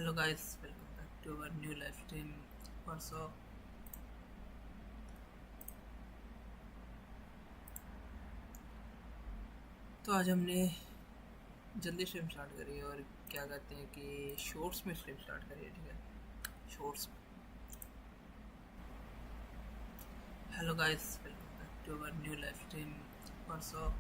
Hello guys, welcome back to our new live stream or so. तो आज हमने जल्दी स्ट्रीम स्टार्ट करी है और क्या कहते हैं कि शॉर्ट्स में स्ट्रीम स्टार्ट करी है, ठीक है शॉर्ट्स में। Hello guys, welcome back to our new live stream और सो।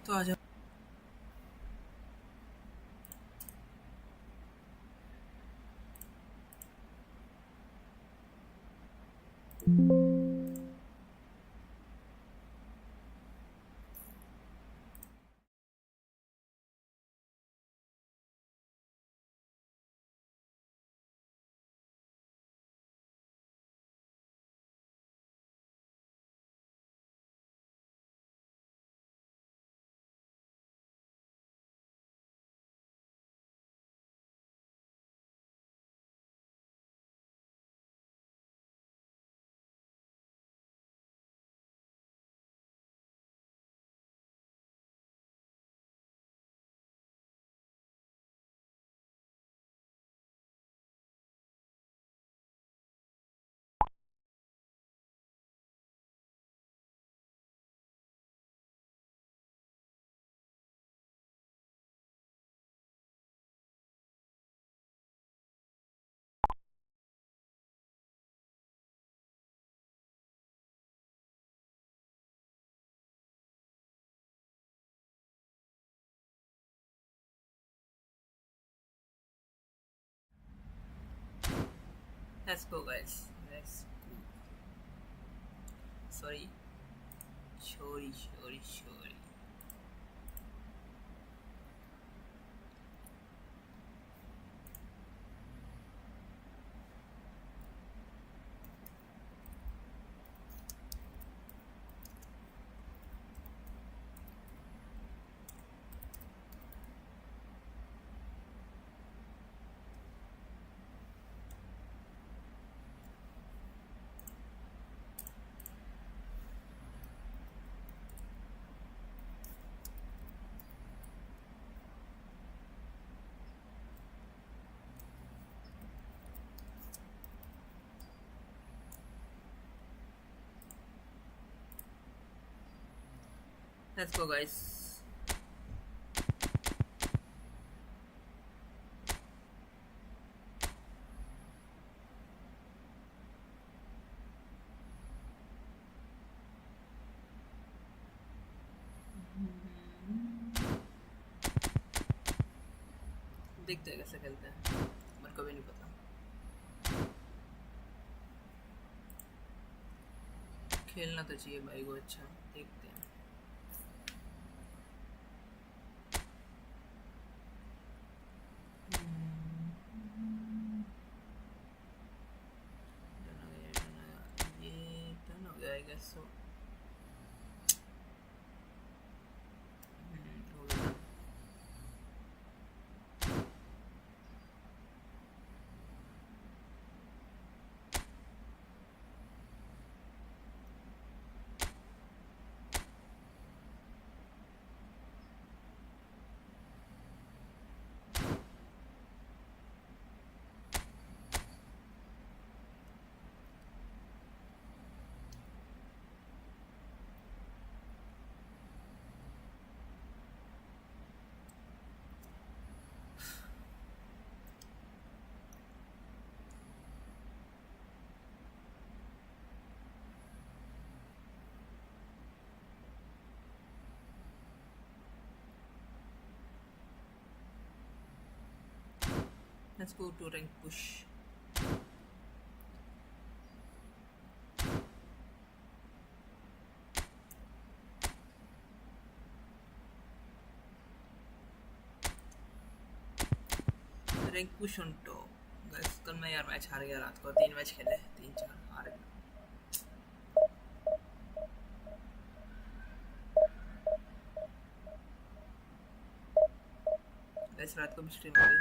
तो आज let's go guys, let's go. Sorry छोरी छोरी छोरी। Let's go guys. देखते हैं कैसे खेलते हैं, मेरे को भी नहीं पता। खेलना तो चाहिए भाई को, अच्छा देखते हैं। ये डन हो गया आई गेस सो। हो गया। Let's go to rank push. Rank push on top. Guys कल मैं यार मैच हार गया, रात को 3 मैच खेले, 3-4 हार गया। गाइस रात को भी स्ट्रीम हो गई,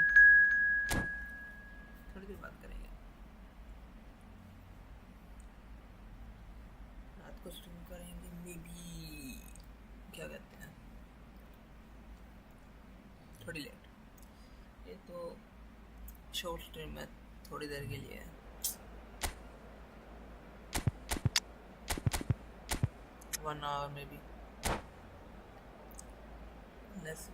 थोड़ी देर बात करेंगे। रात को स्ट्रीम करेंगे मे बी, क्या कहते हैं, थोड़ी लेट। ये तो शॉर्ट स्ट्रीम में थोड़ी देर के लिए है, 1 hour में भी less.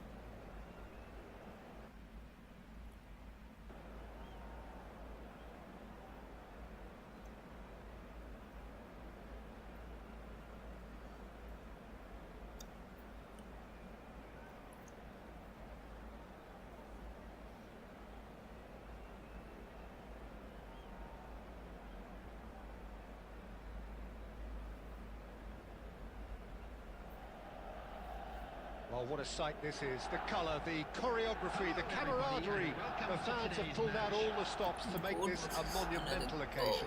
Well, what a sight this is. The colour, the choreography, the camaraderie. The fans have pulled out all the stops to make this a monumental occasion.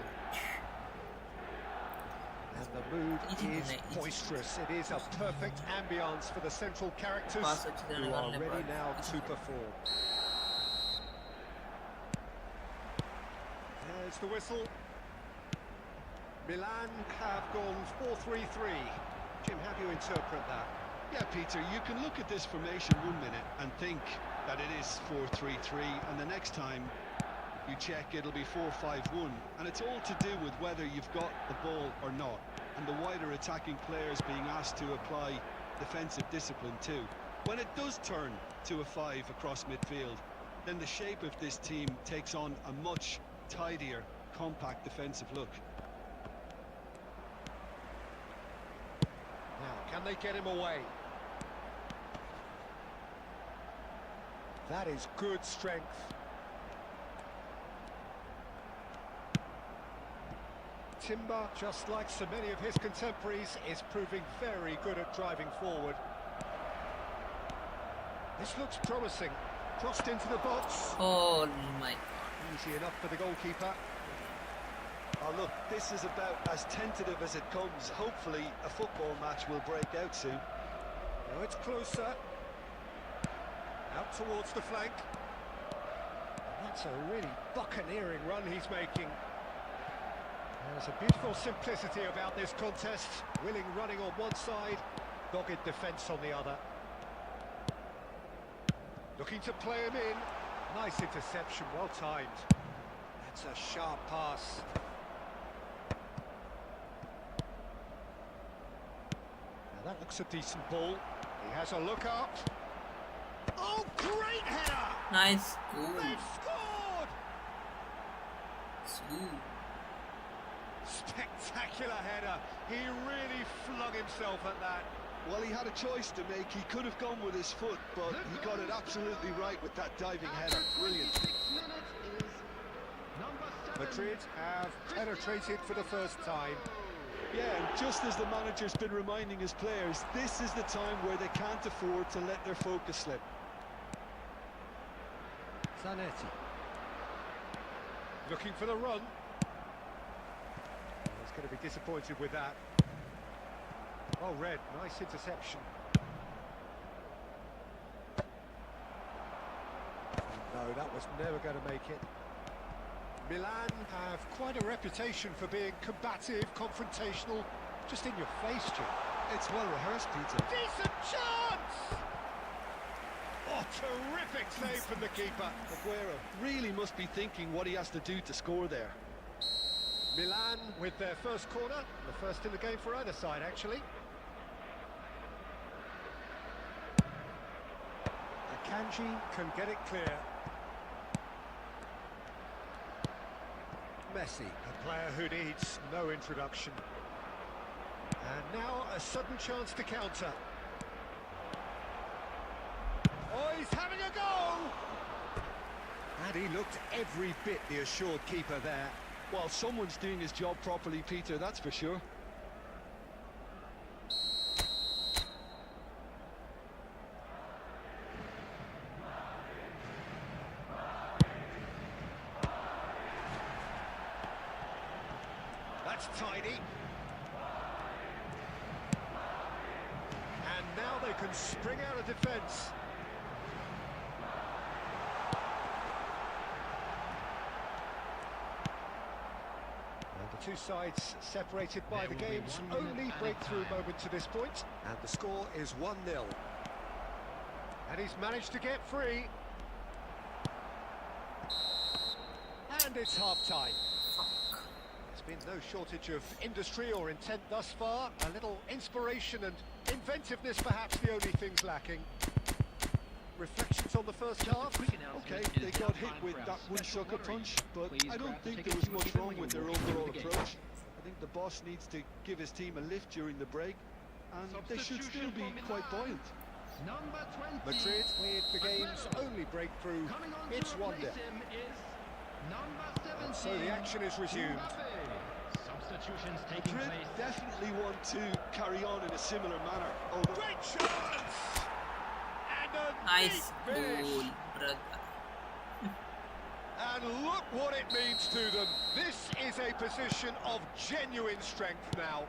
And the mood is boisterous. It is a perfect ambience for the central characters who are ready now to perform. There's the whistle. Milan have gone 4-3-3. Jim, how do you interpret that? Yeah, Peter, you can look at this formation 1 minute and think that it is 4-3-3, and the next time you check it'll be 4-5-1, and it's all to do with whether you've got the ball or not, and the wider attacking players being asked to apply defensive discipline too. When it does turn to a 5 across midfield, then the shape of this team takes on a much tidier, compact defensive look. Now, can they get him away? That is good strength. Timber, just like so many of his contemporaries, is proving very good at driving forward. This looks promising. Crossed into the box. Oh my god. Easy enough for the goalkeeper. Oh look, this is about as tentative as it comes. Hopefully a football match will break out soon. Now it's closer. Out towards the flank. That's a really buccaneering run he's making. There's a beautiful simplicity about this contest. Willing running on one side, dogged defence on the other. Looking to play him in. Nice interception, well timed. That's a sharp pass. Now that looks a decent ball. He has a look up. Oh, great header! Nice. Ooh. They've scored! Ooh. Spectacular header. He really flung himself at that. Well, he had a choice to make. He could have gone with his foot, but he got it absolutely right with that diving header. Brilliant. Madrid have penetrated for the first time. Yeah, and just as the manager's been reminding his players, this is the time where they can't afford to let their focus slip. Zanetti. Looking for the run. He's going to be disappointed with that. Oh, Red, nice interception. No, that was never going to make it. Milan have quite a reputation for being combative, confrontational, just in your face, Jim. It's well rehearsed, Peter. Decent chance! Oh, terrific save from the keeper. Aguero really must be thinking what he has to do to score there. Milan with their first corner, the first in the game for either side, actually. Akanji can get it clear. Messi, a player who needs no introduction. And now a sudden chance to counter. Oh, he's having a go! And he looked every bit the assured keeper there. Well, someone's doing his job properly, Peter, that's for sure. That's tidy. And now they can spring out of defence. two sides separated by the game's only breakthrough moment to this point. And the score is 1-0. And he's managed to get free. And it's half-time. There's been no shortage of industry or intent thus far. A little inspiration and inventiveness perhaps the only things lacking. Reflections on the first half? Okay, they got hit with that one sucker punch, but I don't think there was much wrong with their overall approach. I think the boss needs to give his team a lift during the break, and they should still be quite buoyant. Madrid with the game's only breakthrough. It's 1-0. And so the action is resumed. Madrid definitely want to carry on in a similar manner. Great chance! And a Nice neat finish. goal, brother. And look what it means to them. This is a position of genuine strength now.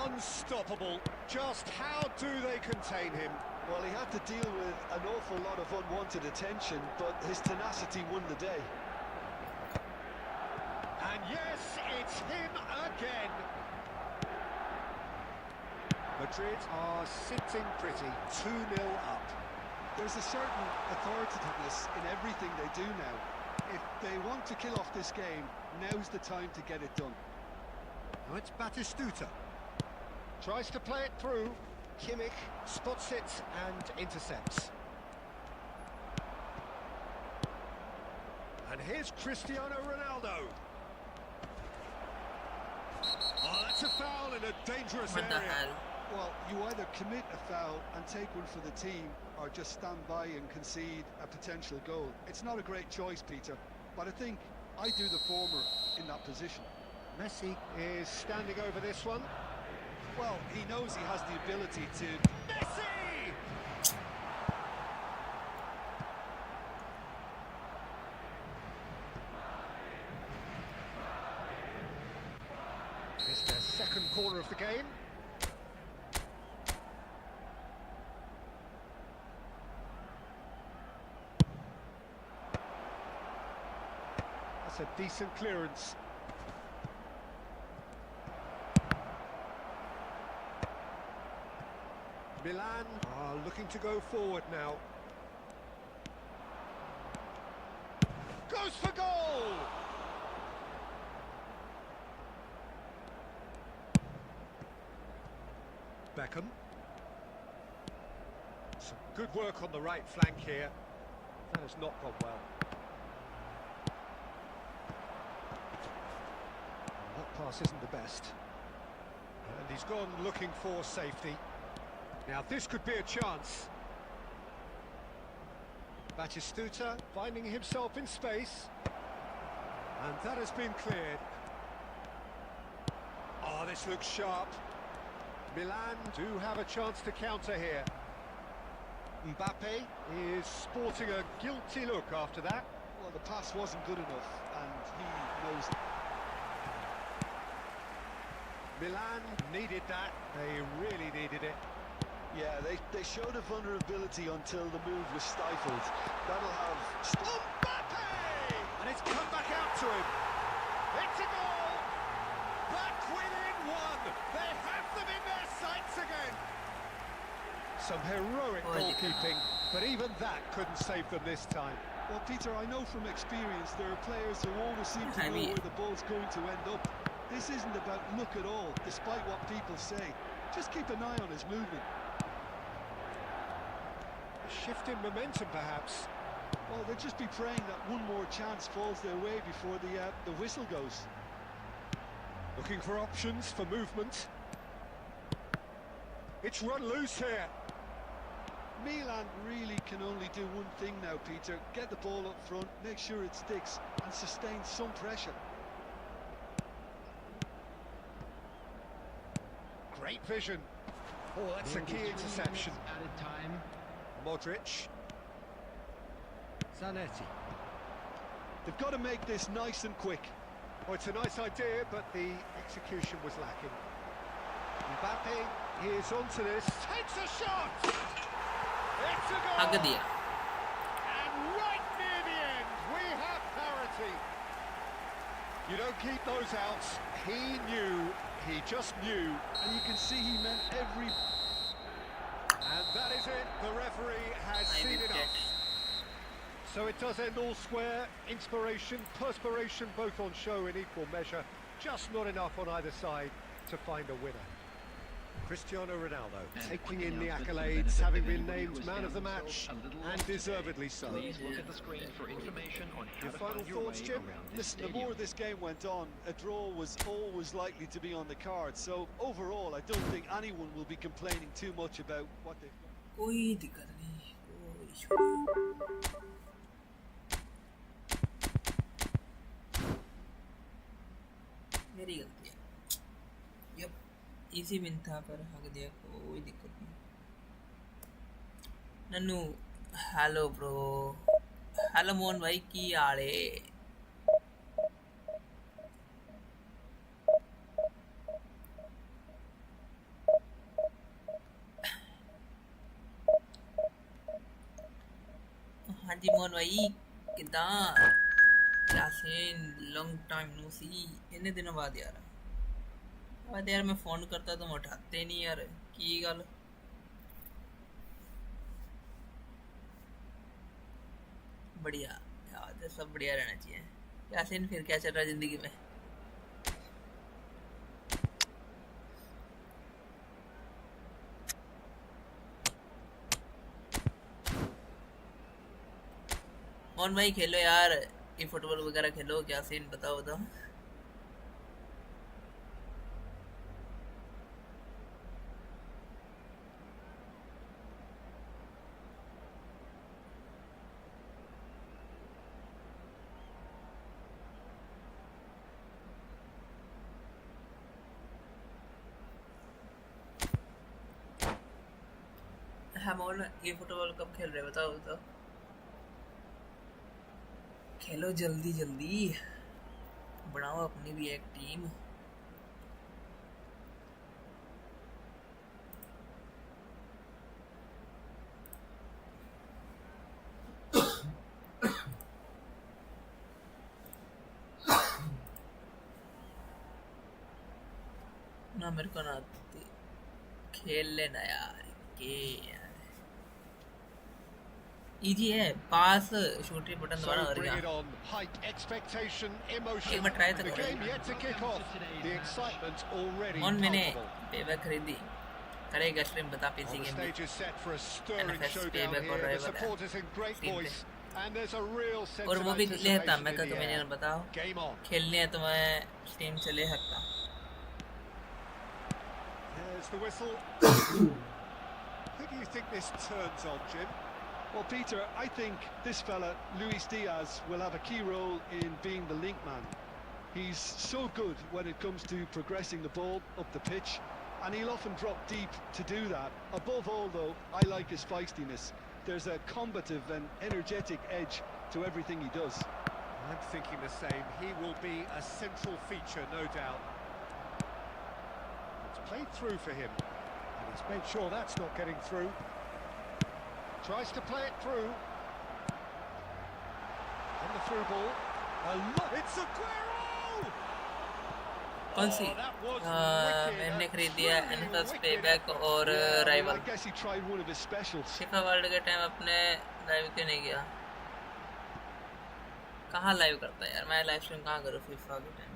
Unstoppable. Just how do they contain him? Well, he had to deal with an awful lot of unwanted attention, but his tenacity won the day. And yes, it's him again. Madrid are sitting pretty, 2-0 up. There's a certain authoritativeness in everything they do now. If they want to kill off this game, now's the time to get it done. Now it's Batistuta. Tries to play it through. Kimmich spots it and intercepts. And here's Cristiano Ronaldo. Oh, that's a foul in a dangerous What the area. hell? Well, you either commit a foul and take one for the team, or just stand by and concede a potential goal. It's not a great choice, Peter, but I think I do the former in that position. Messi is standing over this one. Well, he knows he has the ability to... Messi! It's their second corner of the game. That's a decent clearance. Milan are looking to go forward now. Goes for goal! Beckham. Some good work on the right flank here. That has not gone well. That pass isn't the best. And he's gone looking for safety. Now this could be a chance. Batistuta finding himself in space. And that has been cleared. Oh, this looks sharp. Milan do have a chance to counter here. Mbappe is sporting a guilty look after that. Well, the pass wasn't good enough, and he knows it. Milan needed that. They really needed it. Yeah, they showed a vulnerability until the move was stifled. That'll have... Mbappe! And it's come back out to him. It's a goal! Back within one! They have them in their sights again! Some heroic goalkeeping, but even that couldn't save them this time. Well, Peter, I know from experience there are players who always seem to know where the ball's going to end up. This isn't about luck at all, despite what people say. Just keep an eye on his movement. Shift in momentum, perhaps. Well, they'll just be praying that one more chance falls their way before the whistle goes. Looking for options for movement. It's run loose here. Milan really can only do one thing now, Peter. Get the ball up front, make sure it sticks, and sustain some pressure. Great vision. Oh, that's a key interception. Added time. Modric. Zanetti. They've got to make this nice and quick. Oh, it's a nice idea, but the execution was lacking. Mbappe is onto this. Takes a shot! It's a goal! हक दिया. And right near the end, we have parity. You don't keep those outs. He knew, he just knew. And you can see he meant every... And that is it. The referee has seen enough. So it does end all square. Inspiration, perspiration, both on show in equal measure. Just not enough on either side to find a winner. Cristiano Ronaldo taking in the accolades, having been named man of the match, and deservedly so. Please look at the screen for information on how Your to final find your thoughts, way Jim? around this Listen, the stadium. more this game went on, a draw was always likely to be on the card. So overall, I don't think anyone will be complaining too much about what they've done. कोई दिक्कत नहीं, कोई issue नहीं। मेरी गलती है। Yup, easy win था पर हक दिया, कोई दिक्कत नहीं। Nannu, hello bro, hello Mohan भाई की आड़े। हाँ जी मोहन भाई, किदा यासीन, लॉन्ग टाइम नो सी। इन्ने दिनों बाद यार मैं फोन करता तुम उठाते नहीं यार, की गल? बढ़िया यार, सब बढ़िया रहना चाहिए। यासीन, फिर क्या चल रहा है जिंदगी में? मोहन भाई खेलो यार, ये फुटबॉल वगैरह खेलो, क्या सीन बताओ तो। हाँ मोहन, ये फुटबॉल कब खेल रहे बताओ तो। खेलो जल्दी जल्दी, बनाओ अपनी भी एक टीम। ना मेरे को ना आती, खेल लेना यार, के यार इजी है। पास शूटिंग बटन द्वारा हो रहा है। एक बार ट्राई तो करो। मोहन, मैंने पेबैक खरीदी, करेगा स्ट्रीम बता पीसी गेम में। एनएफएस पेबैक और रहे वाला और वो भी लेता मैं तो तुम्हें नहीं बताओ, खेलने है तो मैं स्ट्रीम से ले सकता। There's the whistle. Who do you think this turns on, Jim? Well, Peter, I think this fella, Luis Diaz, will have a key role in being the link man. He's so good when it comes to progressing the ball up the pitch, and he'll often drop deep to do that. Above all, though, I like his feistiness. There's a combative and energetic edge to everything he does. I'm thinking the same. He will be a central feature, no doubt. It's played through for him, and he's made sure that's not getting through. Tries to play it through. And the through ball. It's Aguero! कौन सी? मैंने खरीद दिया NFS payback और rival. FIFA world के time अपने live क्यों नहीं गया? कहाँ लाइव करता है यार, मैं लाइव स्ट्रीम कहाँ करूँ फीफा के टाइम?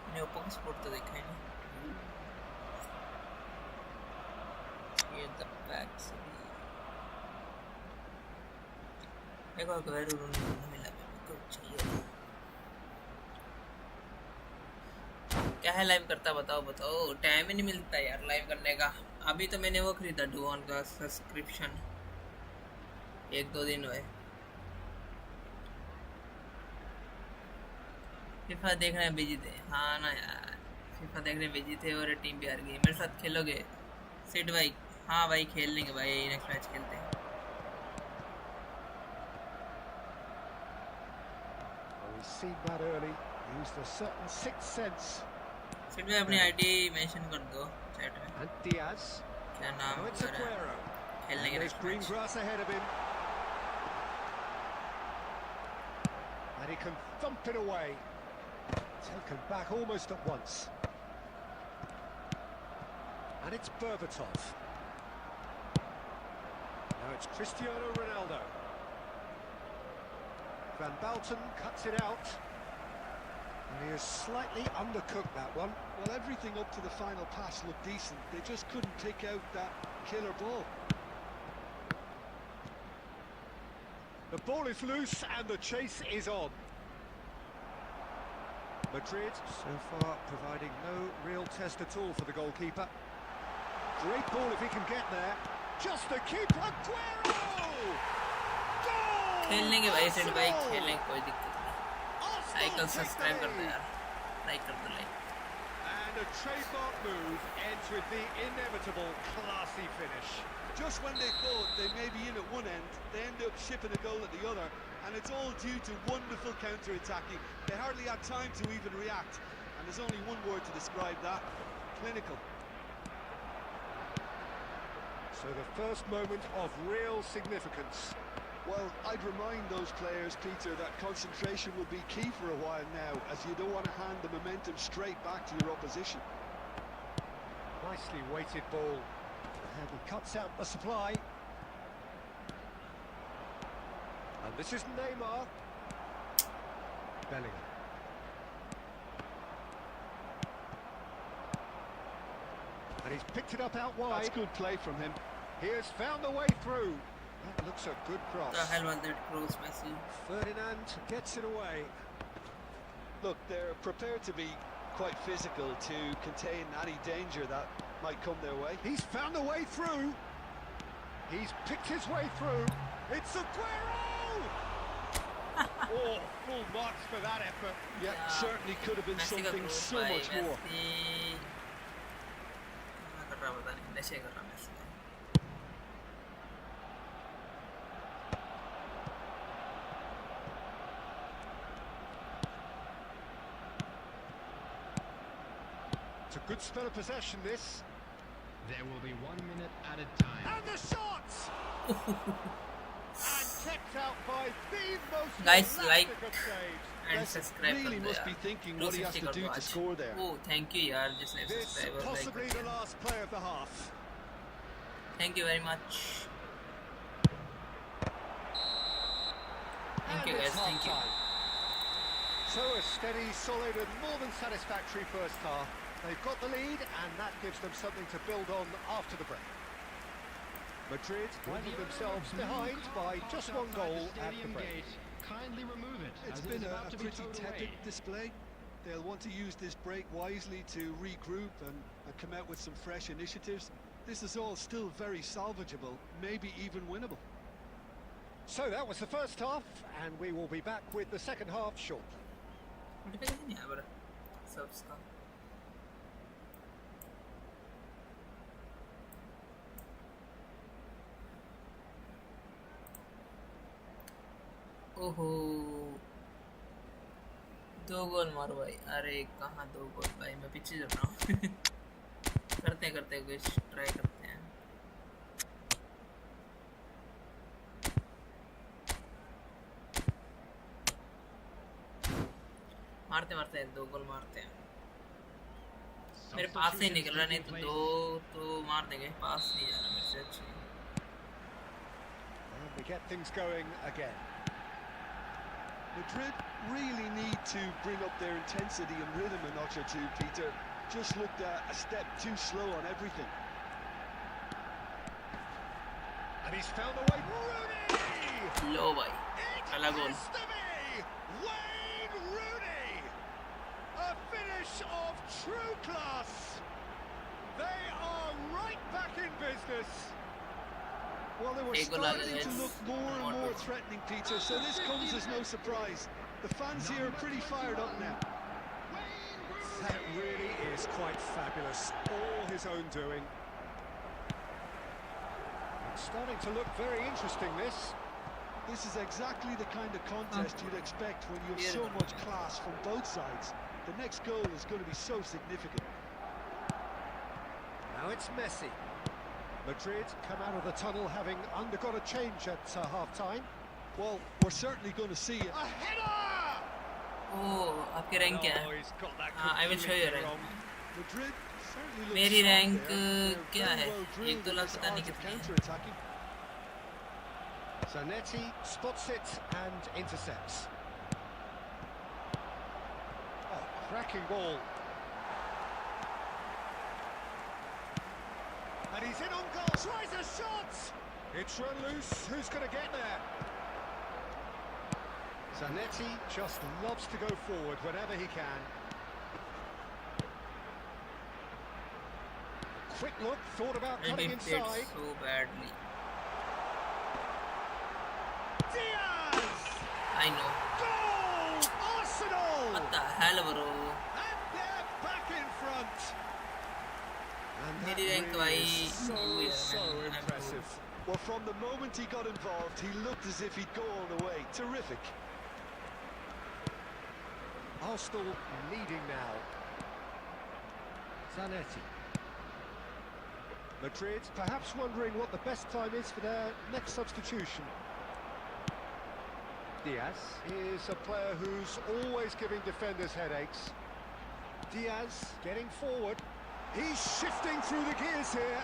मैंने ओप्पो का सपोर्ट तो देखा ही नहीं। ये द पैक्स एक और गैर नहीं मिला मेरे को चाहिए। क्या है लाइव करता बताओ बताओ, टाइम ही नहीं मिलता यार लाइव करने का। अभी तो मैंने वो खरीदा डुऑन का सब्सक्रिप्शन, 1-2 दिन हुए। फीफा देखने में बिजी थे। हाँ ना यार, फीफा देखने में बिजी थे और टीम भी हार गई। मेरे साथ खेलोगे सिड भाई? हाँ भाई खेल लेंगे भाई, नेक्स्ट मैच खेलते हैं। Seen that early, used a certain sixth sense. Sid भाई अपनी आईडी मेंशन कर दो चैट में। And Diaz. क्या नाम Now it's वगैरह Aguero. खेल लेंगे There's next green match. grass ahead of him. he can thump it away. Taken back almost at once. And it's Berbatov. Now it's Cristiano Ronaldo. Van Balten cuts it out. And he has slightly undercooked that one. Well, everything up to the final pass looked decent. They just couldn't pick out that killer ball. The ball is loose and the chase is on. Madrid so far providing no real test at all for the goalkeeper. Great ball if he can get there. Just the keeper, Aguero! Goal! खेलने के भाई set भाई खेलने की कोई दिक्कत नहीं like और सब्सक्राइब कर दो यार लाइक कर दो like And a trademark move ends with the inevitable classy finish. Just when they thought they may be in at one end, they end up shipping a goal at the other, and it's all due to wonderful counter-attacking. They hardly had time to even react, and there's only one word to describe that: clinical. So the first moment of real significance. Well, I'd remind those players, Peter, that concentration will be key for a while now, as you don't want to hand the momentum straight back to your opposition. Nicely weighted ball. And he cuts out the supply. And this is Neymar. Bellingham. And he's picked it up out wide. That's good play from him. He has found the way through. That looks a good cross. the hell was that cross Messi Ferdinand gets it away. Look, they're prepared to be quite physical to contain any danger that might come their way. He's found a way through. He's picked his way through. It's Aguero! Oh, full marks for that effort. Yeah, certainly could have been Messi का something cross so भाई much more. Messi क्या कर रहा पता नहीं नशे कर रहा Messi It's a good spell of possession, this. There will be 1 minute at a time. And the shots! And kept out by the most Guys, elastic like of saves. and Yes, subscribe really कर दो must be यार thinking what he has to 260 do कर to दो score there. आज oh thank you यार जिसने This subscribe और like possibly the last play of the half. thank you very much thank you And guys it's thank you half-time. So a steady, solid and more than satisfactory first half. They've got the lead and that gives them something to build on after the break. Madrid finding themselves behind by just one goal at the break. Kindly remove it. It's as it been is a about to be pretty towed tepid away. display. They'll want to use this break wisely to regroup and come out with some fresh initiatives. This is all still very salvageable, maybe even winnable. So that was the first half and we will be back with the second half shortly. notification नहीं आया बड़ा subs का ओहो 2 गोल मारो भाई अरे कहाँ 2 गोल भाई मैं पीछे चल रहा हूँ करते कुछ ट्राई करते हैं मारते हैं 2 गोल मारते हैं मेरे पास से ही निकल रहा नहीं तो 2 तो मार देंगे पास नहीं जा रहा मेरे से अच्छी And we get things going again. Madrid really need to bring up their intensity and rhythm a notch or two, Peter. Just looked a step too slow on everything. And he's found a way. Rooney! लो भाई पहला It goal has to be Wayne Rooney! A finish of true class. They are right back in business. Well, they were Hey, good luck, starting to guys. look more and more threatening, Peter, so this comes as no surprise. The fans here are pretty fired up now. That really is quite fabulous. All his own doing. It's starting to look very interesting, this. This is exactly the kind of contest you'd expect when you have so much class from both sides. The next goal is going to be so significant. Now it's Messi. Madrid come out of the tunnel having undergone a change at half-time. Well, we're certainly going to see it. A header! आपकी rank क्या Oh, है? he's got that हाँ, I will show you completely rank. wrong. Madrid certainly look मेरी sharp rank there. They're क्या very है? well एक drilled तो in lakh this पता नहीं art of कितनी है. counter-attacking. Zanetti spots it and intercepts. Oh, cracking ball. And he's in on goal. Tries a shot. It's run loose. Who's going to get there? Zanetti just loves to go forward whenever he can. Quick look, thought about And cutting it played inside. so badly. Diaz! I know. Goal! Arsenal! What the hell, bro? And they're back in front. And that मेरी rank really भाई is so, वो है, so मैं impressive. Well, from the moment he got involved, he looked as if he'd go all the way. Terrific. Arsenal leading now. Zanetti. Madrid perhaps wondering what the best time is for their next substitution. Diaz is a player who's always giving defenders headaches. Diaz getting forward. He's shifting through the gears here.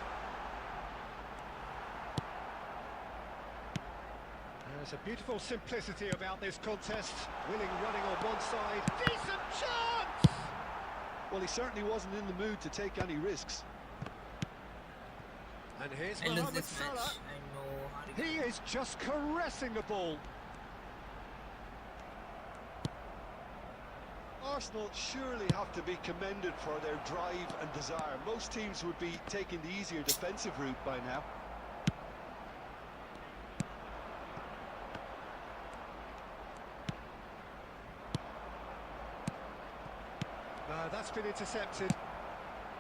There's a beautiful simplicity about this contest. Willing running on one side. Decent chance! Well, he certainly wasn't in the mood to take any risks. And here's I lose Mohamed this match. Salah. I know. He is just caressing the ball. Arsenal surely have to be commended for their drive and desire. Most teams would be taking the easier defensive route by now. That's been intercepted.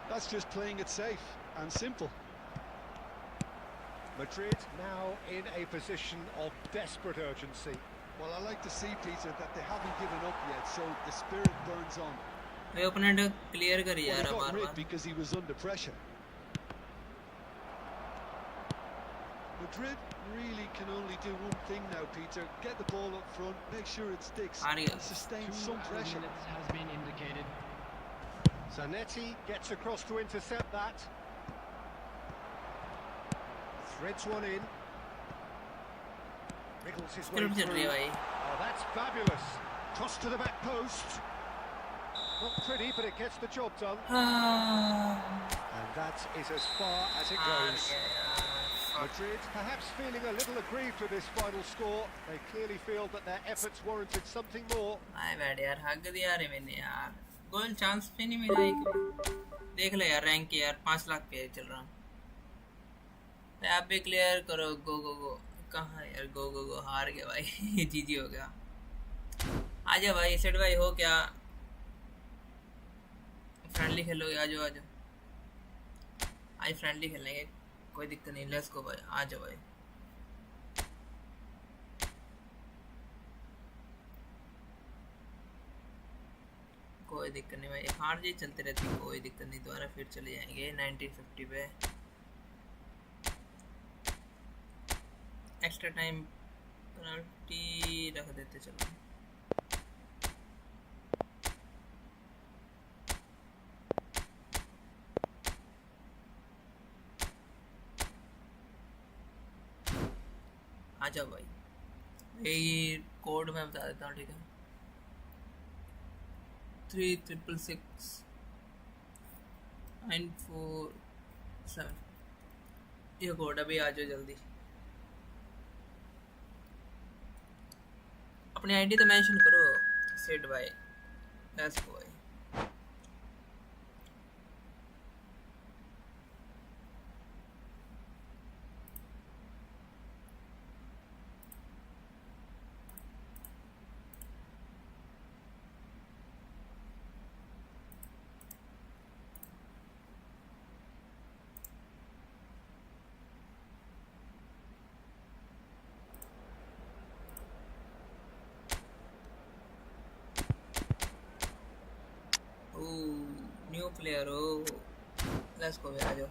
That's just playing it safe and simple. Madrid now in a position of desperate urgency. Well, I like to see, Peter, that they haven't given up yet, so the spirit burns on. Way opponent clear कर Well, यार he got bar rid bar. because he was under pressure. Madrid really can only do one thing now, Peter. Get the ball up front, make sure it sticks, Ariel. and sustain 2 some pressure. minutes has been indicated. Zanetti gets across to intercept that. Threads one in. Wriggles his way script चल रही है through. भाई. Oh, that's fabulous. Cross to the back post. Not pretty, but it gets the job done. And that is as far as it हार goes. गया यार. Madrid perhaps feeling a little aggrieved with this final score. They clearly feel that their efforts warranted something more. My bad यार, हक दिया रे मैंने यार. गोल chance पे नहीं मिला एक. देख ले यार रैंक यार 5 लाख पे चल रहा हूँ. आप भी क्लियर करो. गो गो गो. कहाँ यार गो गो गो. हार गया भाई. जीजी हो गया. आजा भाई सेट भाई हो क्या. फ्रेंडली खेलोगे. आजो आजो. आज फ्रेंडली खेलेंगे. कोई दिक्कत नहीं. लेट्स गो भाई. आजो भाई. कोई दिक्कत नहीं भाई. हार जी चलते रहती है. कोई दिक्कत नहीं. दोबारा फिर चले जाएंगे 1950 पे. एक्स्ट्रा टाइम पेनल्टी रख देते. चलो आ जाओ भाई. ये कोड मैं बता देता हूँ. ठीक है 3666 947. ये कोड अभी आ जाओ जल्दी. अपनी आईडी तो मेंशन करो. सेट भाई. लेट्स गो भाई. न्यू प्लेयर हो. लेट्स गो भाई. आ जाओ.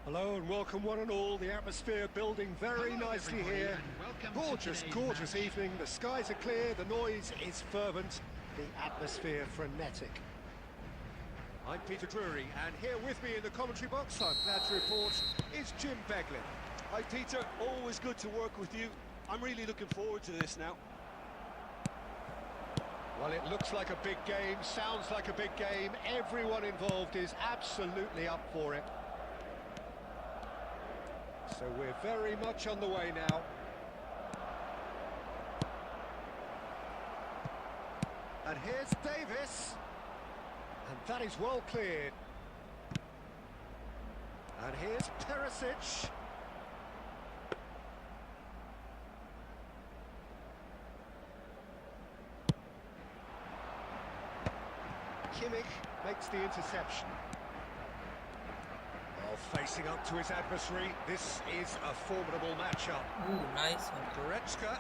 Hello and welcome one and all. The atmosphere building very Hello, nicely everybody, here. and welcome to Gorgeous, today's gorgeous match. evening. The skies are clear, the noise is fervent, the atmosphere frenetic. I'm Peter Drury, and here with me in the commentary box, I'm glad to report, is Jim Beglin. Hi Peter, always good to work with you. I'm really looking forward to this now. Well, it looks like a big game, sounds like a big game. Everyone involved is absolutely up for it. So we're very much on the way now. And here's Davis. And that is well cleared. And here's Perisic. Kimmich makes the interception. Well, facing up to his adversary, this is a formidable matchup. Ooh, nice one. Goretzka.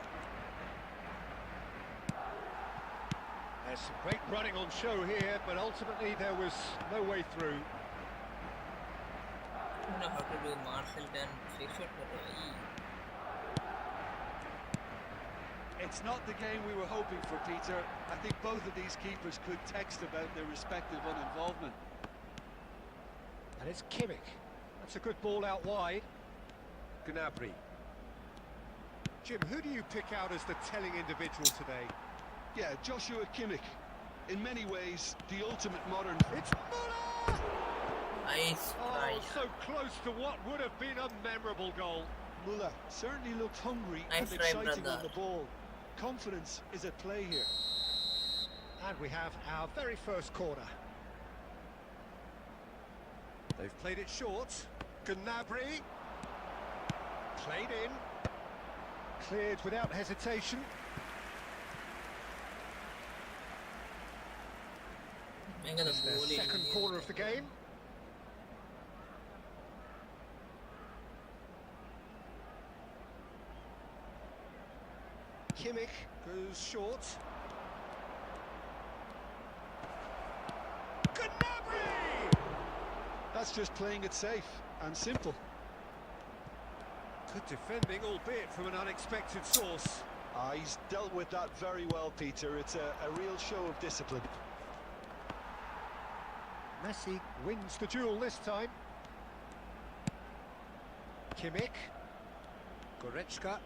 There's some great running on show here, but ultimately there was no way through. You know how to do Marcel then fix it, but It's not the game we were hoping for, Peter. I think both of these keepers could text about their respective uninvolvement. And it's Kimmich. That's a good ball out wide. Gnabry. Jim, who do you pick out as the telling individual today? Yeah, Joshua Kimmich. In many ways, the ultimate modern... It's Muller! nice try. Oh, so close to what would have been a memorable goal. Muller certainly looked hungry Nice and try, exciting brother. on the ball. Confidence is at play here. And we have our very first corner. They've played it short. Gnabry. Played in. Cleared without hesitation. Mega the It's their goal in second here. corner of the game. Kimmich goes short. Gnabry! That's just playing it safe and simple. Good defending, albeit from an unexpected source. He's dealt with that very well, Peter. It's a real show of discipline. Messi wins the duel this time. Kimmich. Goretzka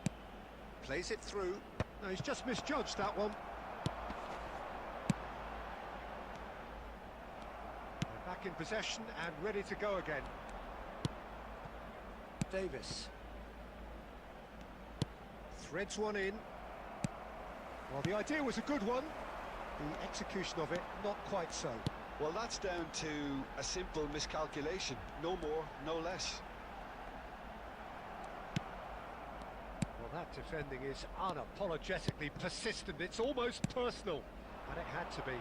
plays it through. No, he's just misjudged that one. They're back in possession and ready to go again. Davis. Threads one in. Well, the idea was a good one. The execution of it, not quite so. Well, that's down to a simple miscalculation. No more, no less. Well, that defending is unapologetically persistent. It's almost personal, and it had to be.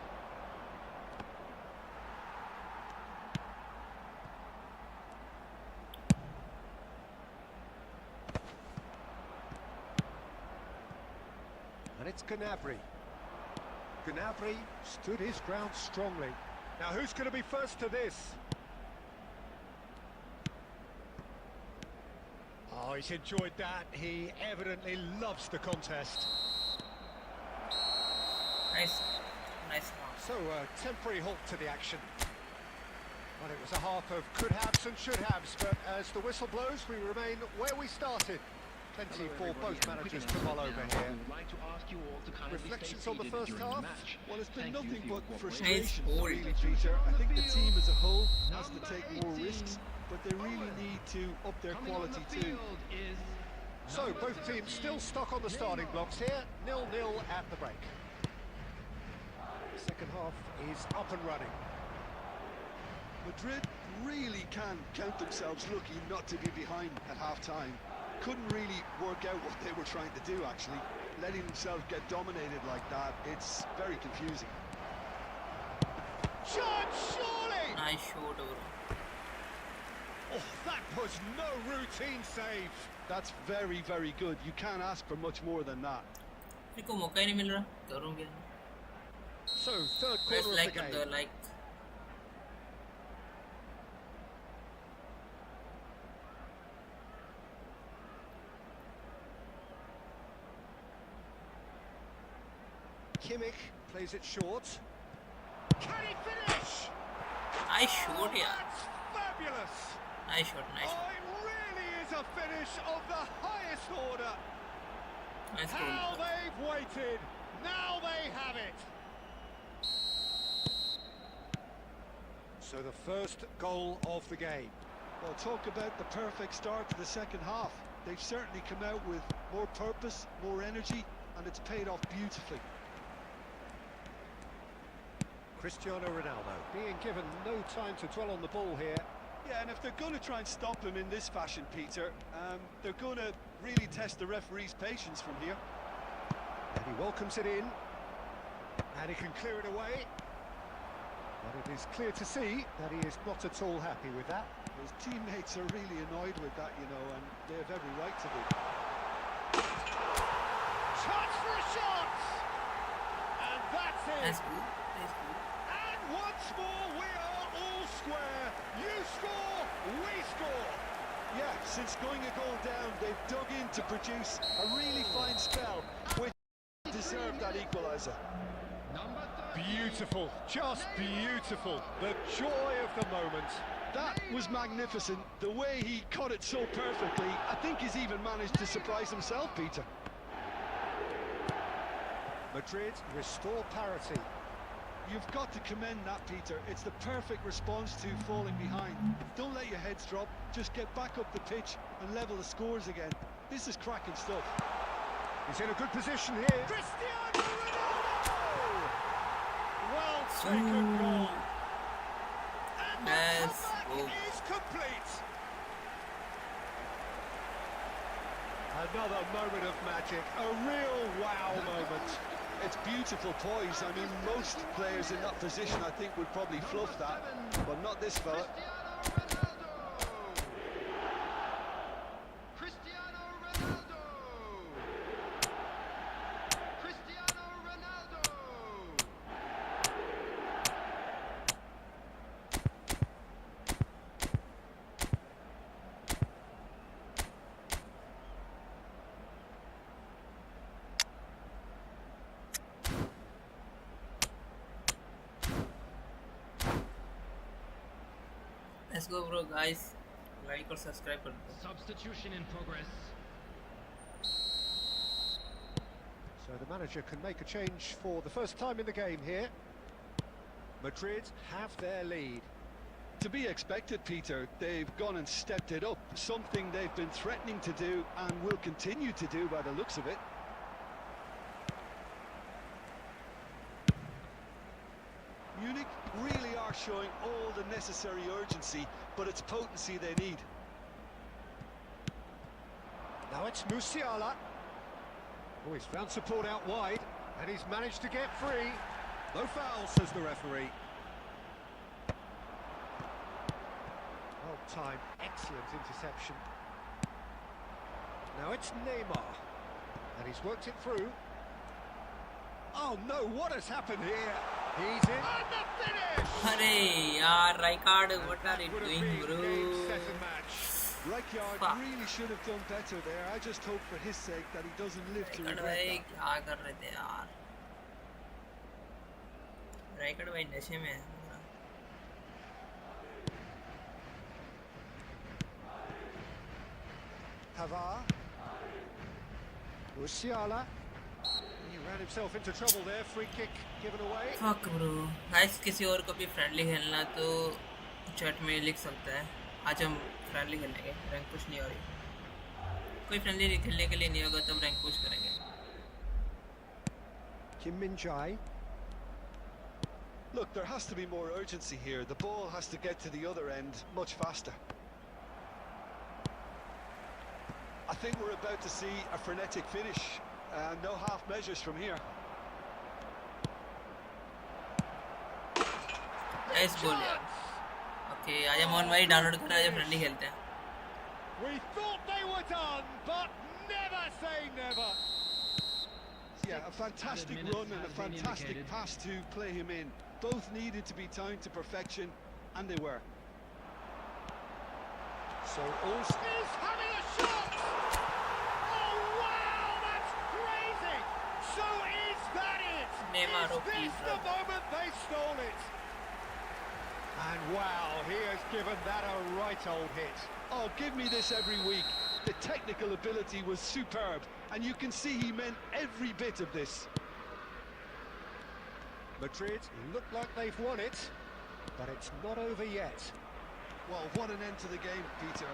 And it's Gnabry. Gnabry stood his ground strongly. Now, who's going to be first to this? Oh, he's enjoyed that. He evidently loves the contest. Nice, nice mark. So, a temporary halt to the action. Well, it was a half of could-haves and should-haves, but as the whistle blows, we remain where we started. Plenty for both managers to mull over here. Reflections on the first half? Well, it's been nothing but Nice frustration, goal. really, Peter. I think the team as a whole has to take more risks, but they really need to up their quality too. So, both teams still stuck on the starting blocks here. 0-0 at the break. The second half is up and running. Madrid really can count themselves lucky not to be behind at half-time. Couldn't really work out what they were trying to do, actually. Letting themselves get dominated like that, it's very confusing. Shot, surely! Nice shot over. Oh, that was no routine save. That's very, very good. You can't ask for much more than that. मेरे को मौका ही नहीं मिल रहा करूँ क्या So, third press corner of like the कर game. दो like Kimmich plays it short. Can he finish? Nice shot, yeah. That's fabulous. Nice shot, nice shot. It really is a finish of the highest order. Nice How goal. they've waited. Now they have it. So the first goal of the game. Well, talk about the perfect start to the second half. They've certainly come out with more purpose, more energy, and it's paid off beautifully. Cristiano Ronaldo being given no time to dwell on the ball here. Yeah, and if they're going to try and stop him in this fashion, Peter, they're going to really test the referee's patience from here. And he welcomes it in. And he can clear it away. But it is clear to see that he is not at all happy with that. His teammates are really annoyed with that, you know, and they have every right to be. Chance for a shot! And that's it! Nice goal. Nice goal. And once more we are all square. You score, we score. Yeah, since going a goal down, they've dug in to produce a really fine spell, which deserved that equaliser. Number 13. Beautiful, just beautiful. The joy of the moment. That was magnificent. The way he caught it so perfectly, I think he's even managed to surprise himself, Peter. Madrid restore parity. You've got to commend that, Peter. It's the perfect response to falling behind. Don't let your heads drop. Just get back up the pitch and level the scores again. This is cracking stuff. He's in a good position here. Cristiano Ronaldo! Well taken goal. And the Yes. comeback is complete. Another moment of magic. A real wow moment. It's beautiful poise. I mean, most players in that position, I think, would probably fluff that, but not this fella. Cristiano Ronaldo! Cristiano Ronaldo! Let's go, bro, guys. Like और subscribe कर दो. Substitution in progress. So the manager can make a change for the first time in the game here. Madrid have their lead. To be expected, Peter. They've gone and stepped it up. Something they've been threatening to do and will continue to do by the looks of it. Munich really are showing all the necessary urgency, but it's potency they need. Now it's Musiala. Oh, he's found support out wide, and he's managed to get free. No foul, says the referee. Well timed, excellent interception. Now it's Neymar, and he's worked it through. Oh no, what has happened here? He's in. And the finish! अरे यार, Rijkaard, what are you Would have doing, been bro? game, set and match. Rijkaard Fuck. really should have done better there. I just hope for his sake that he doesn't live to Rijkaard regret भाई that. क्या कर रहे थे यार? Rijkaard भाई नशे में है. Pavard. Musiala. He ran himself into trouble there. Free kick given away. Fuck, bro. Guys, किसी और को भी friendly खेलना तो chat में लिख सकता है. आज हम friendly खेलेंगे. Rank push नहीं हो रही. कोई friendly खेलने के लिए नहीं होगा तब rank push करेंगे. Kim Min-jae. Look, there has to be more urgency here. The ball has to get to the other end much faster. I think we're about to see a frenetic finish. No half measures from here. Nice goal यार. Okay, आज हम on भाई download कर आज friendly खेलते हैं. We thought they were done, but never say never. Yeah, a fantastic minutes run and a has been fantastic indicated. pass to play him in. Both needed to be timed to perfection, and they were. So all is having a shot. Oh wow, that's crazy! So is that it? Neymar Is this the RUPEE. moment they stole it? And wow, he has given that a right old hit. Oh, give me this every week. The technical ability was superb, and you can see he meant every bit of this. Madrid look like they've won it, but it's not over yet. Well, what an end to the game, Peter.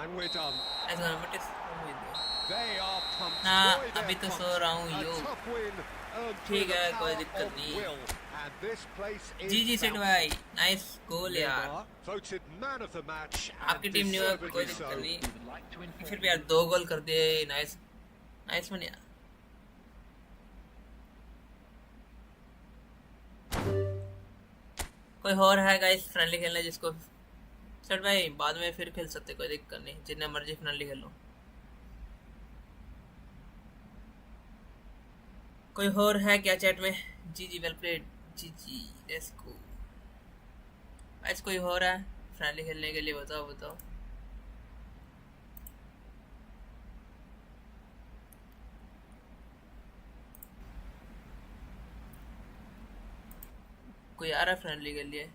And we're done. ऐसा number test हुई थी। They are pumped. हाँ, Boy, they're अभी तो pumped. सो रहा हूँ A yo. tough win earned through ठीक the है, कोई power दिक्कत of नहीं। will. And this place is जी सेठ bouncing. भाई, नाइस गोल यार। Neymar voted man of the match and आपकी टीम नहीं हुआ, कोई deservedly दिक्कत so. नहीं। We would like to inform फिर भी यार 2 गोल कर दिए, नाइस नाइस वन यार। कोई और है गाइस फ्रेंडली खेलना जिसको सर भाई बाद में फिर खेल सकते, कोई दिक्कत नहीं, जितने मर्जी फ्रेंडली खेलो। कोई और है क्या चैट में? G G well played, G G let's go. Guys कोई और है फ्रेंडली खेलने के लिए? बताओ बताओ। कोई आ रहा है फ्रेंडली के लिए?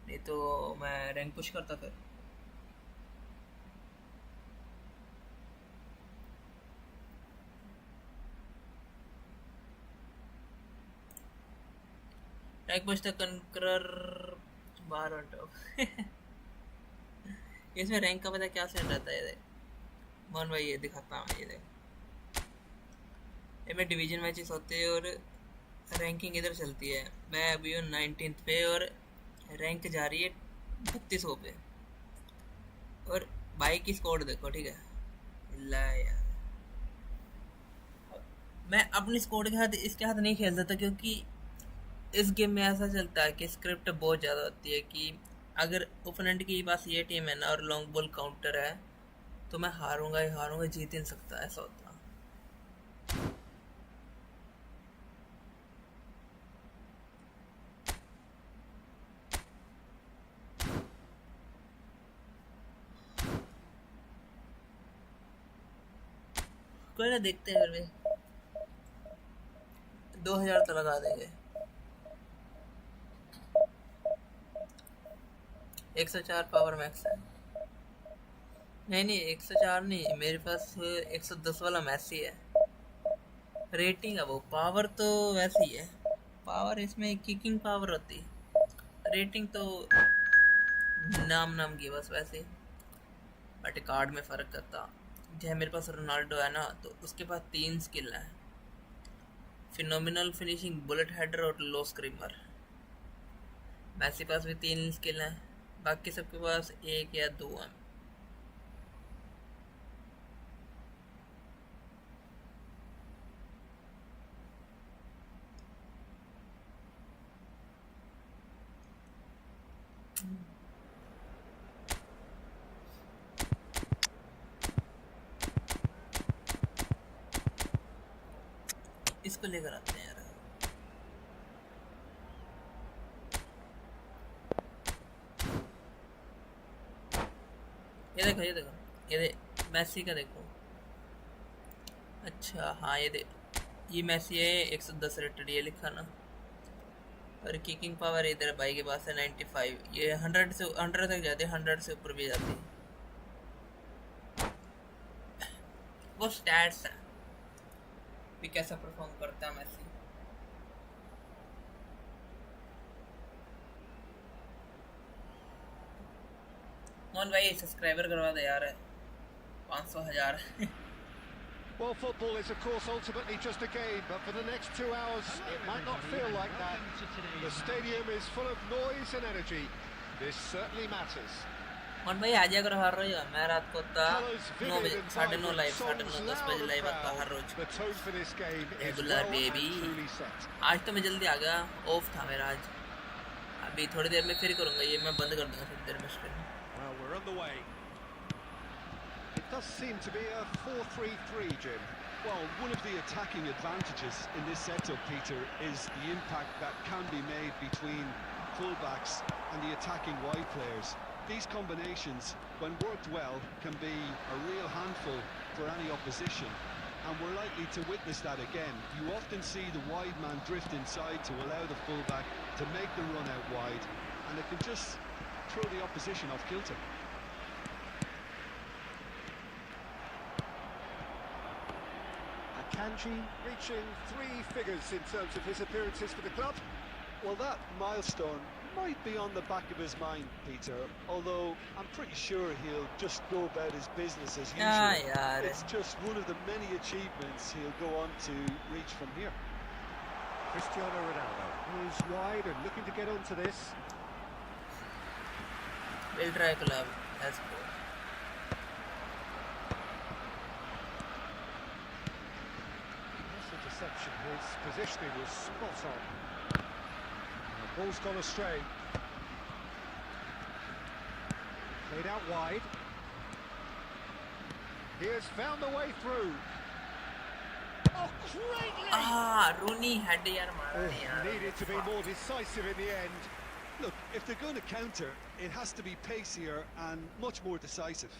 नहीं तो मैं रैंक पुश करता फिर। रैंक पुश तक कंकरर बाहर हटो। इसमें रैंक का पता क्या सेट रहता है? ये देख मोहन भाई, ये दिखाता हूँ, ये देख इसमें डिवीजन मैचेस होते हैं और रैंकिंग इधर चलती है। मैं अभी हूँ 19th पे और रैंक जा रही है 3200 पे। और भाई की स्कोर देखो, ठीक है ला यार। मैं अपनी स्कोर के साथ इसके साथ नहीं खेल सकता, क्योंकि इस गेम में ऐसा चलता है कि स्क्रिप्ट बहुत ज़्यादा होती है कि अगर ओपोनेंट के पास ये टीम है ना और लॉन्ग बॉल काउंटर है तो मैं हारूंगा ही हारूंगा, जीत ही नहीं सकता, ऐसा होता है। कोई ना, देखते हैं फिर भी 2000 तो लगा देंगे। 104 पावर मैक्स है। नहीं 104 नहीं, मेरे पास 110 वाला मैसी है। रेटिंग है वो, पावर तो वैसी है। पावर इसमें किकिंग पावर होती है, रेटिंग तो नाम नाम की बस वैसे, बट कार्ड में फ़र्क करता। जैसे मेरे पास रोनाल्डो है ना, तो उसके पास 3 स्किल हैं, फिनोमिनल फिनिशिंग, बुलेट हेडर और लो स्क्रीमर। मैसी पास भी 3 स्किल हैं, बाकी सबके पास 1 या 2 हैं। इसको लेकर आते हैं यार। ये देखो ये मैसी का देखो। अच्छा हाँ ये मैसी है, 110 रेटेड, ये लिखा ना। और किकिंग पावर इधर भाई के पास है 95, ये 100 तक जाते हैं, 100 से ऊपर भी जाती है। वो स्टैट्स हैं भी कैसा परफॉर्म करता है मैसी। मोहन भाई सब्सक्राइबर करवा दे यार, 500,000। Well, football is of course ultimately just a game, but for the next 2 hours it might not feel like that. The stadium is full of noise and energy. This certainly matters. Mohan भाई आ जाया करो हर रोज। मैं रात को 9 बजे 9:30 live, 9:30 10 बजे live आता हर रोज। The tone for this game is regular well baby. and truly set. आज तो मैं जल्दी आ गया, ऑफ था मेरा आज। अभी थोड़ी देर में फिर करूँगा, ये मैं बंद कर दूँगा थोड़ी देर में stream. Well, we're on the way. It does seem to be a 4-3-3, Jim. Well, one of the attacking advantages in this setup, Peter, is the impact that can be made between fullbacks and the attacking wide players. These combinations, when worked well, can be a real handful for any opposition. and we're likely to witness that again. You often see the wide man drift inside to allow the fullback to make the run out wide, and it can just throw the opposition off kilter. Akanji reaching 3 figures in terms of his appearances for the club. Well, that milestone might be on the back of his mind, Peter, although I'm pretty sure he'll just go about his business as usual. yaar. It's just one of the many achievements he'll go on to reach from here. Cristiano Ronaldo is wide and looking to get onto this. We'll try club. Let's go. That's interception. His positioning was spot on. The ball's gone astray. Played out wide. He has found the way through. Oh, greatly! Rooney had yaar mara yaar. Needed to be more decisive in the end. Look, if they're going to counter, it has to be pacier and much more decisive.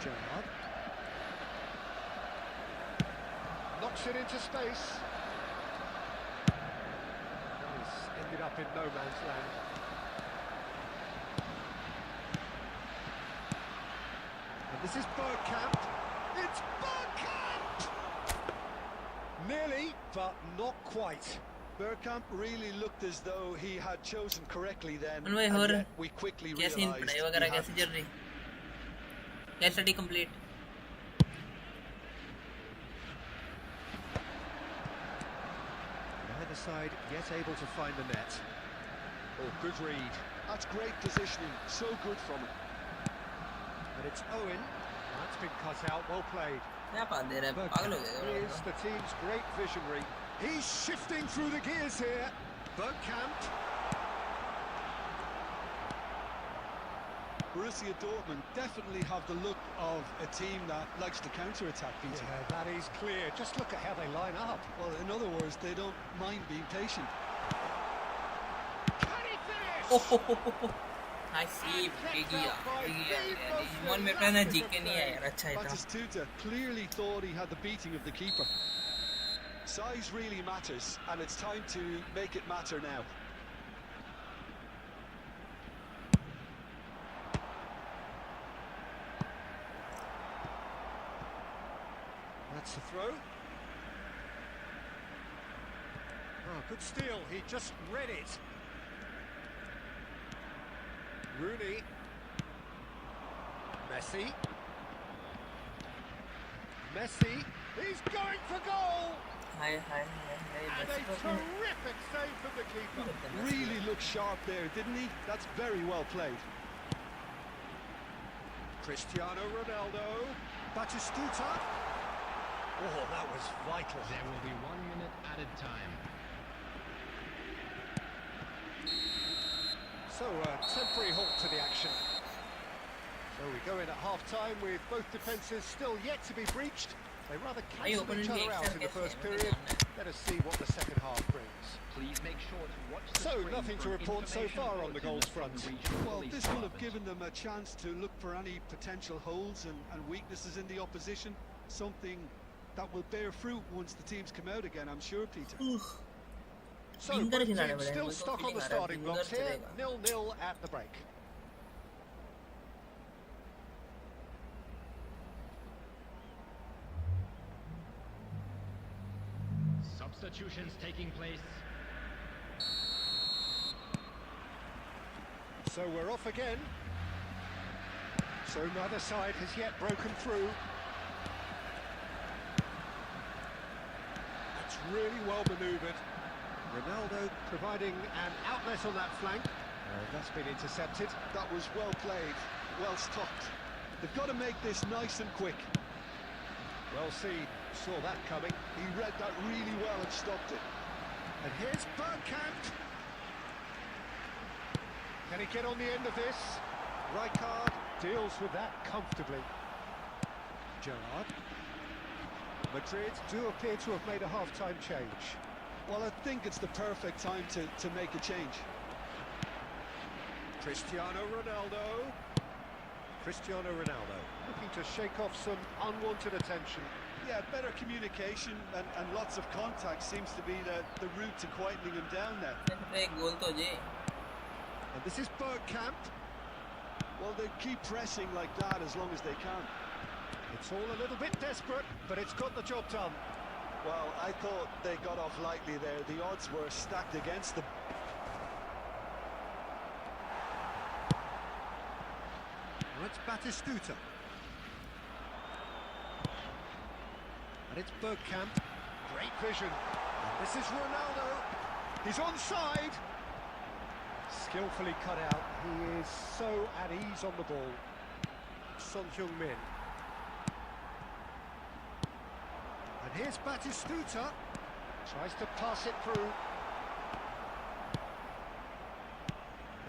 Gerrard knocks it into space. He's ended up in no man's land. And this is Bergkamp. It's Bergkamp! Nearly, but not quite. Bergkamp really looked as though he had chosen correctly then, Anway, and और yet we quickly कैसे इन realised पढ़ाई he वगैरह कैसे hadn't. चल रही? क्या study complete? Neither side yet able to find the net. Oh, good read. That's great positioning, so good from him. And it's Owen. That's been cut out, well played. क्या पाल दे रहा है? पागल हो गया Is the team's great visionary. He's shifting through the gears here. Bergkamp. Borussia Dortmund definitely have the look of a team that likes to counter-attack, Peter. Yeah, that is clear. Just look at how they line up. Well, in other words, they don't mind being patient. Can he finish? I see Biggie मन में अपना GK नहीं है यार अच्छा है Batistuta clearly thought he had the beating of the keeper. Size really matters, and it's time to make it matter now. That's the throw. Oh, good steal. He just read it. Rooney. Messi. Messi. He's going for goal. Hi And a terrific save from the keeper. Really looked sharp there, didn't he? That's very well played. Cristiano Ronaldo. Batistuta. Oh, that was vital. There will be 1 minute added time. So, a temporary halt to the action. So we go in at half-time with both defences still yet to be breached. They rather cancelled each other out in the first period. Let us see what the second half brings. Please make sure to watch the So, screen nothing for to report so information far on the goals bulletins front. from the regional Well, police this will have department. given them a chance to look for any potential holes and weaknesses in the opposition. Something that will bear fruit once the teams come out again, I'm sure, Peter. So, Finger both खिलाने teams पड़ेंगे, still मुझे तो stuck on feeling the आ रहा है, starting finger blocks here. चलेगा। 0-0 at the break. Substitutions taking place. So we're off again. So neither side has yet broken through. It's really well manoeuvred. Ronaldo providing an outlet on that flank. That's been intercepted. That was well played, well stopped. They've got to make this nice and quick. Well seen, saw that coming. He read that really well and stopped it. And here's Bergkamp. Can he get on the end of this? Rijkaard deals with that comfortably. Gerrard. Madrid do appear to have made a half-time change. Well, I think it's the perfect time to make a change. Cristiano Ronaldo. Cristiano Ronaldo looking to shake off some unwanted attention. Yeah, better communication and lots of contact seems to be the route to quietening him down now. एक गोल तो जे And this is Bergkamp. Well, they keep pressing like that as long as they can. It's all a little bit desperate, but it's got the job done. Well, I thought they got off lightly there. The odds were stacked against them. Well, it's Batistuta. And it's Bergkamp. Great vision. And this is Ronaldo. He's onside. Skillfully cut out. He is so at ease on the ball. Son Heung-min. And here's Batistuta. Tries to pass it through.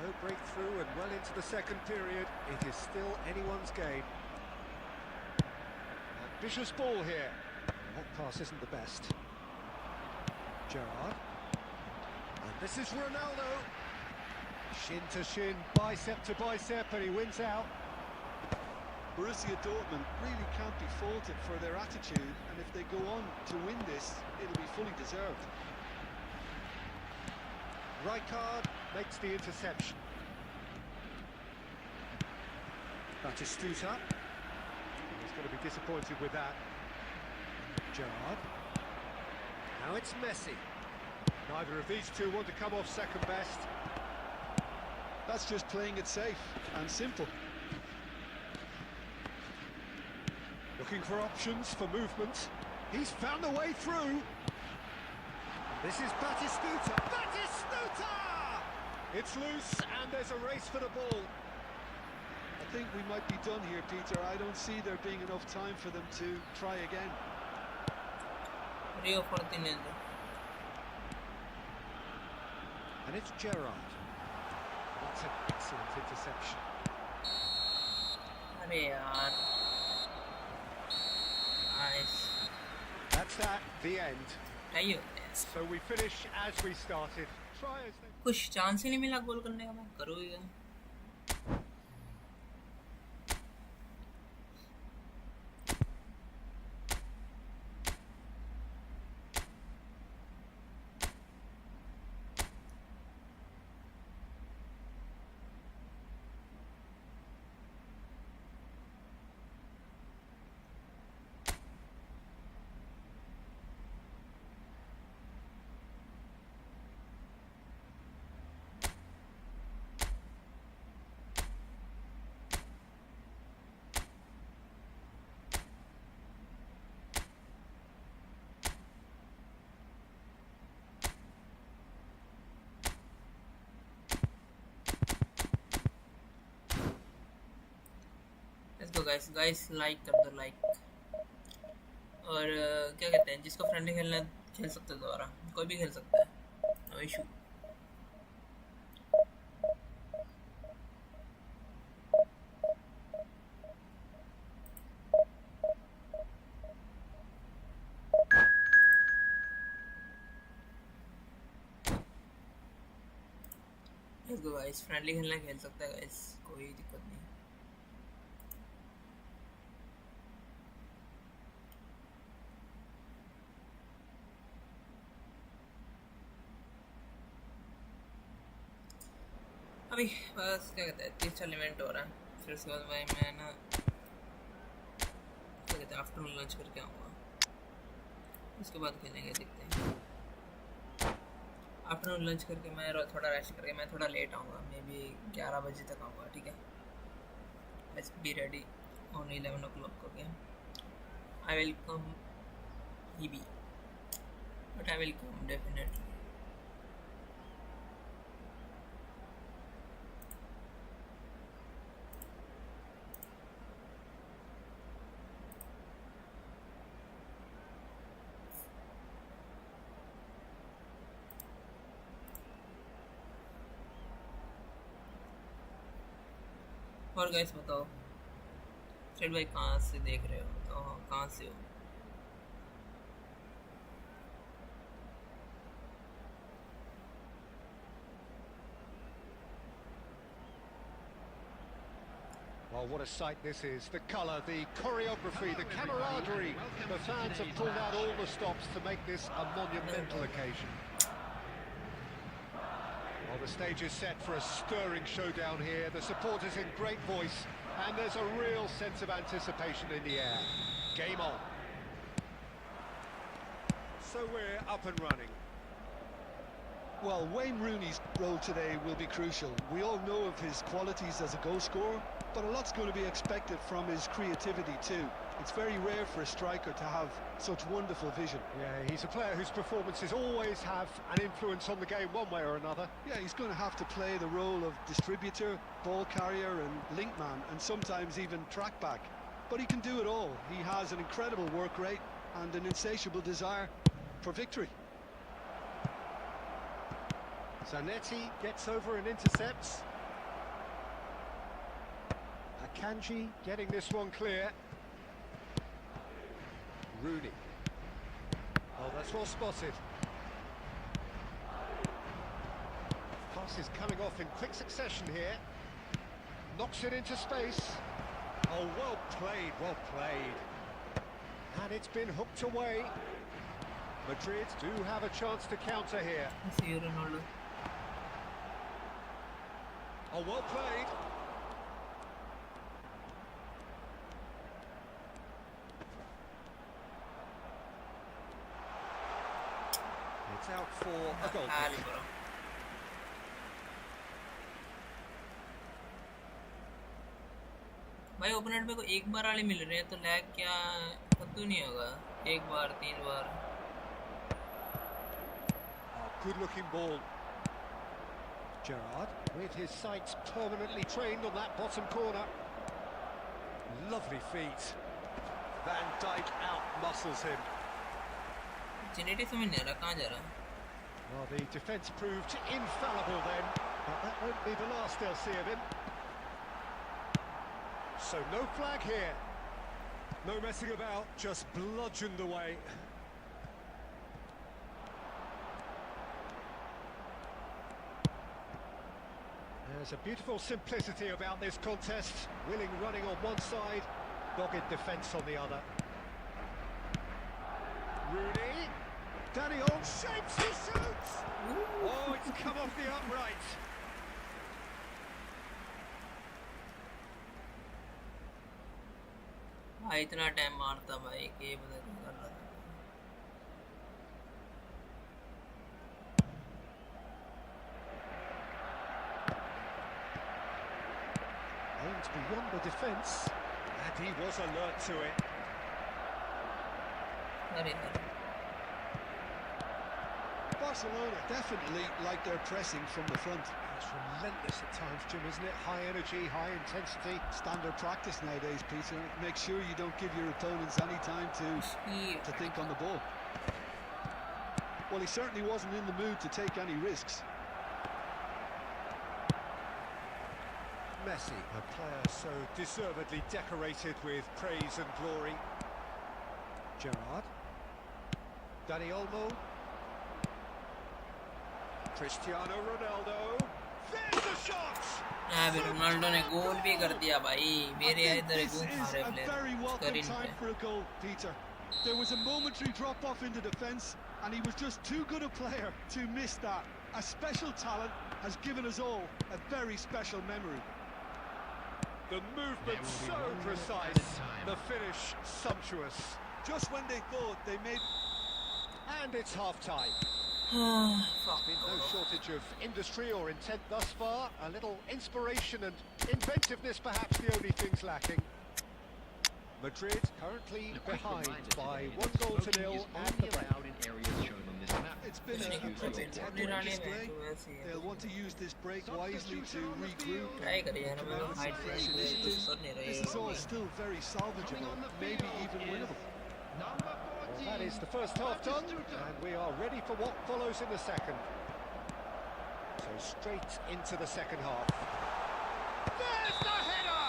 No breakthrough and well into the second period. It is still anyone's game. Ambitious ball here. That pass isn't the best. Gerrard. And this is Ronaldo. Shin to shin, bicep to bicep, and he wins out. Borussia Dortmund really can't be faulted for their attitude, and if they go on to win this, it'll be fully deserved. Rijkaard makes the interception. Batistuta. He's going to be disappointed with that. Gerrard. Now it's Messi. Neither of these two want to come off second best. That's just playing it safe and simple. Looking for options for movement. He's found a way through. This is Batistuta. Batistuta! It's loose and there's a race for the ball. I think we might be done here, Peter. I don't see there being enough time for them to try again. Rio Ferdinand. And it's Gerrard. That's an excellent interception. अरे यार nice That's that, the end. नहीं होते हैं So we finish as we started. Try as they... कुछ chance ही नहीं मिला गोल करने का मैं करूँगा तो गाइस लाइक कर दो लाइक और क्या कहते हैं जिसको फ्रेंडली खेलना है खेल सकते हैं दोबारा कोई भी खेल सकता है no issue let's go guys friendly खेलना खेल सकता है गाइस कोई दिक्कत नहीं अभी बस क्या कहते हैं 30-40 मिनट हो रहा है फिर उसके बाद भाई मैं ना क्या कहते हैं आफ्टरनून लंच करके आऊँगा उसके बाद खेलेंगे देखते हैं आफ्टरनून लंच करके मैं थोड़ा रेस्ट करके मैं थोड़ा लेट आऊँगा मे बी 11 बजे तक आऊँगा ठीक है let's be ready on 11 o'clock okay I will come ही बी but I will come definitely और गाइस बताओ सेठ भाई कहाँ से देख रहे हो तो कहाँ से हो Oh, what a sight this is. The colour, the choreography, the camaraderie. The fans have pulled out all the stops to make this a monumental occasion. Well, the stage is set for a stirring showdown here. The supporters in great voice, and there's a real sense of anticipation in the air. Game on. So we're up and running. Well, Wayne Rooney's role today will be crucial. We all know of his qualities as a goal scorer, but a lot's going to be expected from his creativity too. It's very rare for a striker to have such wonderful vision. Yeah, he's a player whose performances always have an influence on the game one way or another. Yeah, he's going to have to play the role of distributor, ball carrier and link man, and sometimes even track back. But he can do it all. He has an incredible work rate and an insatiable desire for victory. Zanetti gets over and intercepts. Akanji getting this one clear. Rooney. Oh, that's well spotted. Passes coming off in quick succession here. Knocks it into space. Oh, well played, well played. And it's been hooked away. Madrid do have a chance to counter here. See you, Ronaldo. Oh, well played. It's out for a goal hall kick. करो भाई opponent में को एक बार वाले मिल रहे हैं तो lag क्या कद्दू नहीं होगा एक बार तीन बार Oh, good looking ball. Gerrard with his sights permanently trained on that bottom corner. Lovely feet. Van Dijk out-muscles him. Genetic समझ नहीं आ रहा कहाँ जा रहा Well, the defence proved infallible then, but that won't be the last they'll see of him. So no flag here. No messing about, just bludgeoned away. There's a beautiful simplicity about this contest. Willing running on one side, dogged defence on the other. Rooney. Danny Old shapes, he shoots! Oh, it's come off the upright. भाई इतना time मारता भाई कि पता क्या कर रहा था Aimed beyond the defence, and he was alert to it. अरे यार Barcelona definitely like their pressing from the front. It's relentless at times, Jim, isn't it? High energy, high intensity. Standard practice nowadays, Peter. Make sure you don't give your opponents any time to think on the ball. Well, he certainly wasn't in the mood to take any risks. Messi, a player so deservedly decorated with praise and glory. Gerrard. Dani Olmo. Cristiano Ronaldo. There's the shot! अबे Ronaldo ने गोल भी कर दिया भाई मेरे I think इधर this घूम is सारे a प्लेयर very कर welcome ही नहीं time पाए for a goal, Peter. There was a momentary drop off into defence, and he was just too good a player to miss that. A special talent has given us all a very special memory. The movement There will be so 1 minute precise, added time. the finish sumptuous. Just when they thought they made... And it's half-time. Fuck. Been no shortage of industry or intent thus far. A little inspiration and inventiveness perhaps the only things lacking. Madrid currently A quick behind reminder by today 1 that goal to smoking nil is at only the break. allowed in areas shown on this map. It's been a Excuse pretty me, temporary पुराने display. Match वैसे ही है They'll want to use this break wisely to regroup. Try करिए यार मैं Command some height fresh कुछ initiatives. कर नहीं This is all रही still very salvageable, maybe even winnable. Number 14. Well, that is the first half done, and we are ready for what follows in the second. So straight into the second half. There's the header!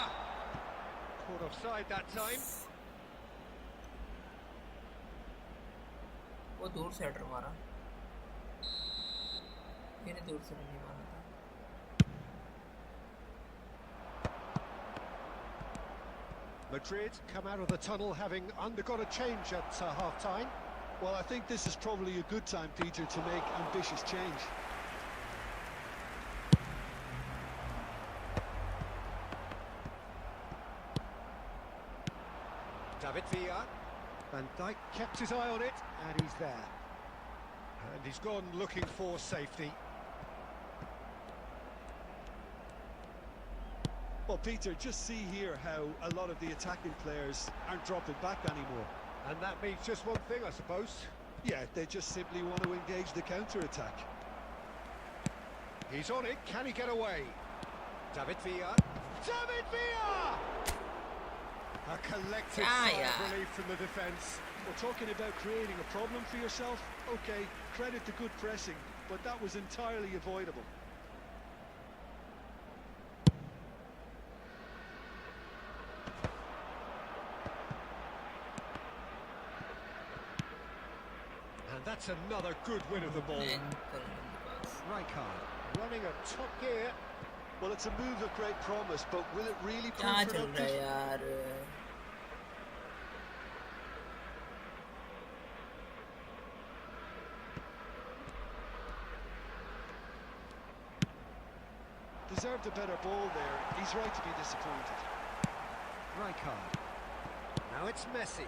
Caught offside that time. वो दूर से header मारा मैंने दूर से नहीं मारा था Madrid come out of the tunnel having undergone a change at half-time. Well, I think this is probably a good time, Peter, to make ambitious change. David Villa. Van Dijk kept his eye on it, and he's there. And he's gone looking for safety. Well, Peter, just see here how a lot of the attacking players aren't dropping back anymore. And that means just one thing, I suppose. Yeah, they just simply want to engage the counter-attack. He's on it, can he get away? David Villa. David Villa! A collective sigh of relief from the defence. We're talking about creating a problem for yourself. Okay, credit to good pressing, but that was entirely avoidable. And that's another good win of the ball. Rijkaard running at top gear. Well, it's a move of great promise, but will it really prove क्या चल रहा है productive? यार? Deserved a better ball there. He's right to be disappointed. Rijkaard. Now it's Messi.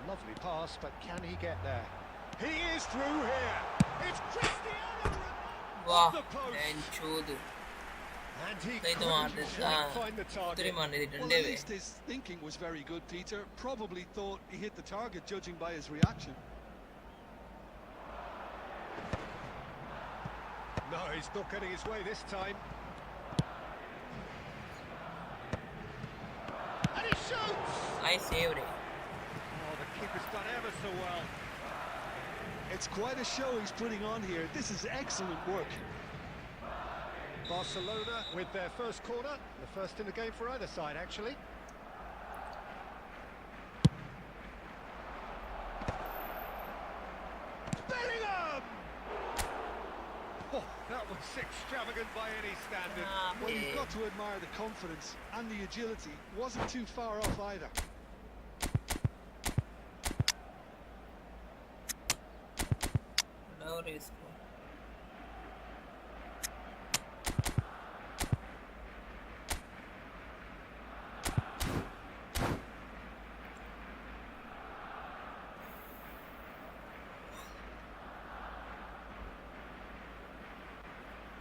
Lovely pass, but can he get there? He is through here. It's Cristiano Ronaldo. वाह, The post. एंचोद And he कहीं तो couldn't मार देता, quite find the उतरी target. मारने थी Well, डंडे at पे. least his thinking was very good, Peter. Probably thought he hit the target, judging by his reaction. No, he's not getting his way this time. And he shoots! I saved it. Oh, the keeper's done ever so well. It's quite a show he's putting on here. This is excellent work. Barcelona with their first corner, the first in the game for either side, actually. Bellingham! Oh, that was extravagant by any standard. Well, you've got to admire the confidence and the agility. Wasn't too far off either. और इसको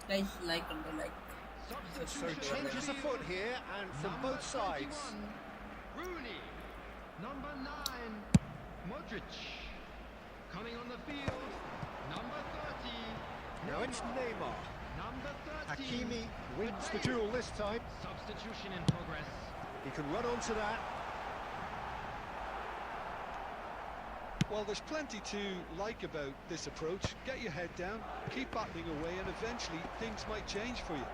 guys like and like So changes afoot here, and from both sides. Rooney. Number 9, Modric. Coming on the field, number 30. Now it's Neymar. Number 13. Hakimi wins the duel this time. Substitution in progress. He can run onto that. Well, there's plenty to like about this approach. Get your head down, keep battling away, and eventually things might change for you.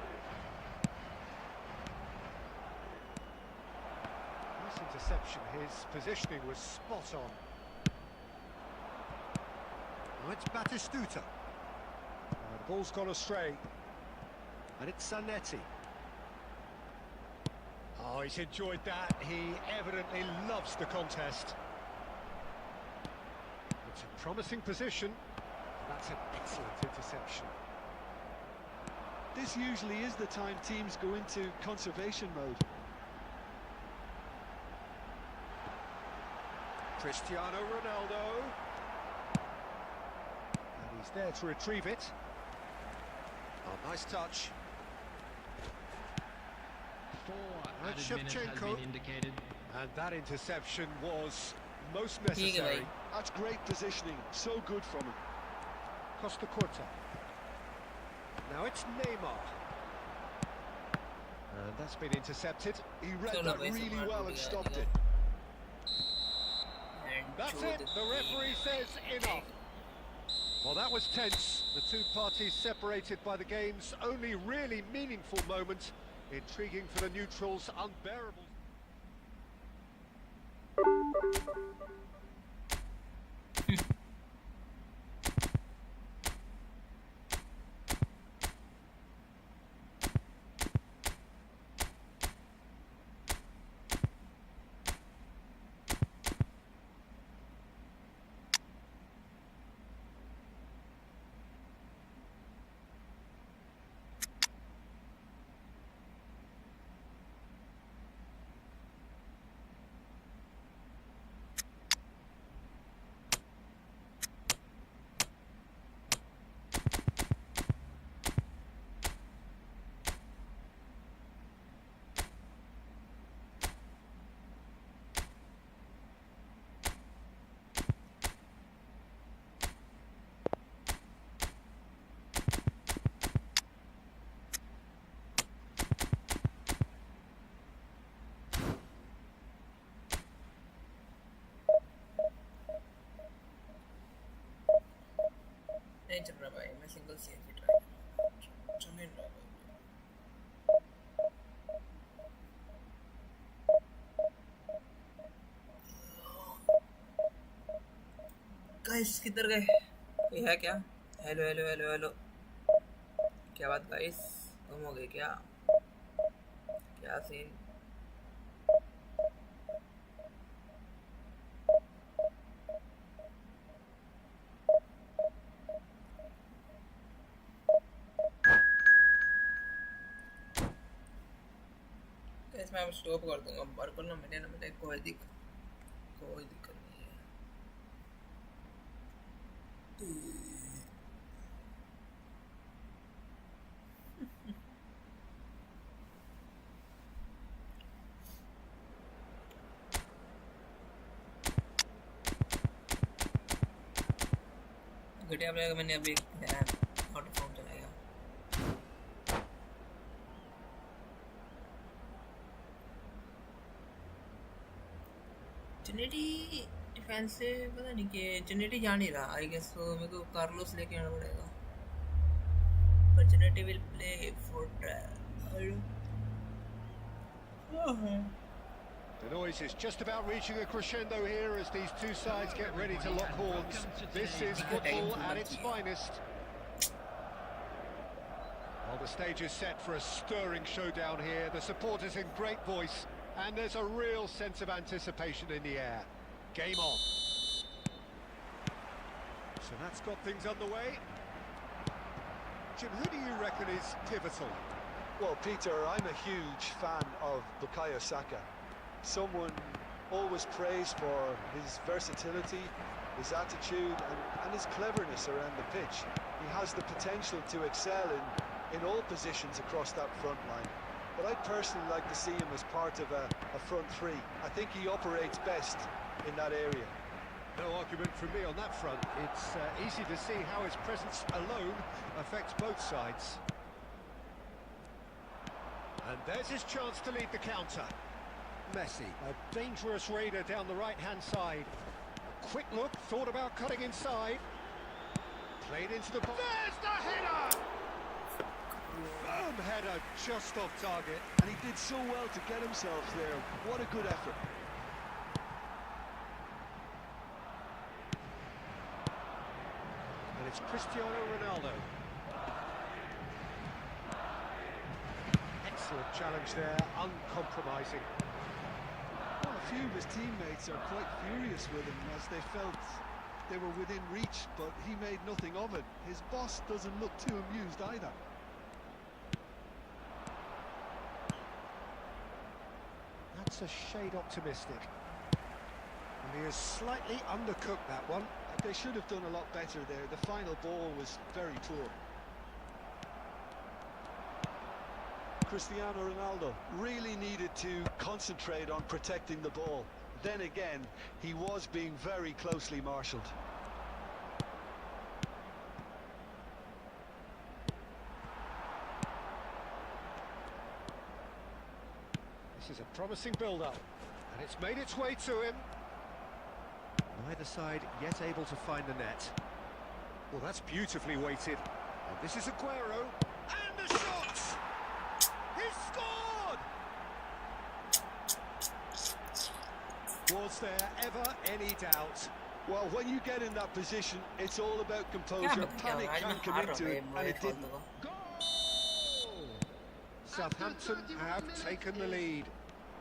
Nice interception. His positioning was spot on. Now it's Batistuta. The ball's gone astray. And it's Zanetti. Oh, he's enjoyed that. He evidently loves the contest. It's a promising position. That's an excellent interception. This usually is the time teams go into conservation mode. Cristiano Ronaldo. And he's there to retrieve it. Oh, nice touch. 4 And added minutes has Shevchenko. been indicated. And that interception was most ठीक है necessary. भाई. That's great positioning, so good from him. Costa Curta. Now it's Neymar. And that's been intercepted. He read Chalo that bhai, really smart well हो and गया, stopped देखो. it. That's एंचोद it. The referee says enough. Well, that was tense. The two parties separated by the game's only really meaningful moment. Intriguing for the neutrals, unbearable. नहीं चल रहा भाई, मैं single save ही try कर रहा हूँ, चल नहीं रहा भाई। गाइस किधर गए, कोई है क्या? हेलो हेलो हेलो हेलो, क्या बात गाइस, तुम हो गए क्या? क्या सीन? गाइस मैं अब स्टॉप कर दूंगा, बार करना मैंने ना, मुझे कोई दिक्कत नहीं है। घटिया लगेगा, मैंने अभी नया आउट फॉर्म चलाया। जेनेटी डिफेंस से पता नहीं कि जेनेटी जा नहीं रहा, आई गेस तो मेरे को कार्लोस लेके आना पड़ेगा, पर जेनेटी will play for The noise is just about reaching a crescendo here as these two sides get ready to lock horns. This is football at its finest. Well, the stage is set for a stirring showdown here. The supporters in great voice, and there's a real sense of anticipation in the air. Game on. So that's got things underway. Jim, who do you reckon is pivotal? Well, Peter, I'm a huge fan of Bukayo Saka. Someone always praised for his versatility, his attitude and his cleverness around the pitch. He has the potential to excel in all positions across that front line. But I'd personally like to see him as part of a front three. I think he operates best in that area. No argument from me on that front. It's easy to see how his presence alone affects both sides. And there's his chance to lead the counter. Messi, a dangerous raider down the right-hand side. A quick look, thought about cutting inside. Played into the box. There's the header! Firm header, just off target. And he did so well to get himself there. What a good effort. And it's Cristiano Ronaldo. Excellent challenge there, uncompromising. Well, a few of his teammates are quite furious with him as they felt they were within reach, but he made nothing of it. His boss doesn't look too amused either. That's a shade optimistic. And he has slightly undercooked that one. They should have done a lot better there. The final ball was very poor. Cristiano Ronaldo really needed to concentrate on protecting the ball. Then again, he was being very closely marshalled. This is a promising build-up, and it's made its way to him. Neither side yet able to find the net. Well, that's beautifully weighted. And this is Aguero, and the shot! He scored! Was there ever any doubt? Well, when you get in that position, it's all about composure. Panic can't come into it, and it didn't. Southampton have taken the lead.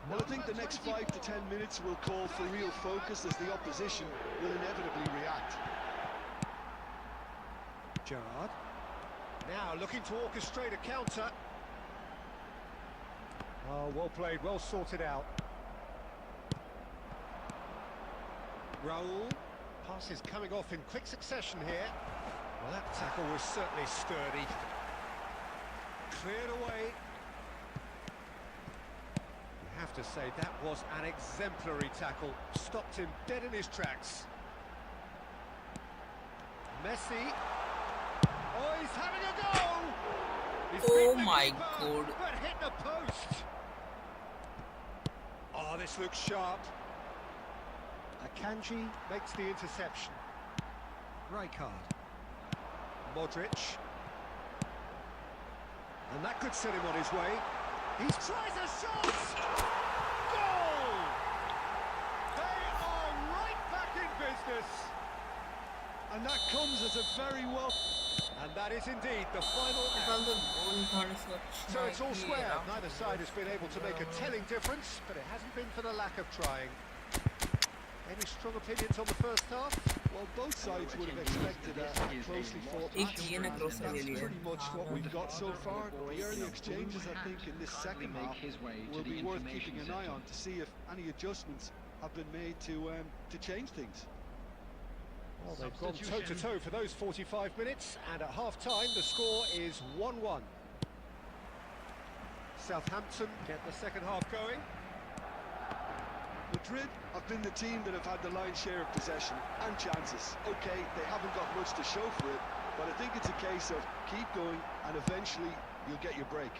Well, I think the next 5 to 10 minutes will call for real focus as the opposition will inevitably react. Gerrard. Now looking to orchestrate a counter. Oh, well played, well sorted out. Raul. Passes coming off in quick succession here. Well, that tackle was certainly sturdy. Cleared away. You have to say that was an exemplary tackle. Stopped him dead in his tracks. Messi. Oh, he's having a go! He's Oh beaten the my keeper, God. But hit the post. Oh, this looks sharp. Akanji makes the interception. Rijkaard. Modric. And that could set him on his way. He tries a shot! Goal! They are right back in business. And that comes as a very well... And that is indeed the final Well, act. the goal थोड़ा सा अच्छा So it's all किया square. ना। Neither side has been able to make a telling difference, but it hasn't been for the lack of trying. Any strong opinions on the first half? Well, both sides would have expected a closely fought एक match. ये ना And cross that's ले लिया। pretty much what we've got so far. The early exchanges, I think, in this second half will be worth keeping an eye on to see if any adjustments have been made to change things. Well, they've gone toe-to-toe for those 45 minutes, and at half-time the score is 1-1. Southampton get the second half going. Madrid have been the team that have had the lion's share of possession and chances. Okay, they haven't got much to show for it, but I think it's a case of keep going and eventually you'll get your break.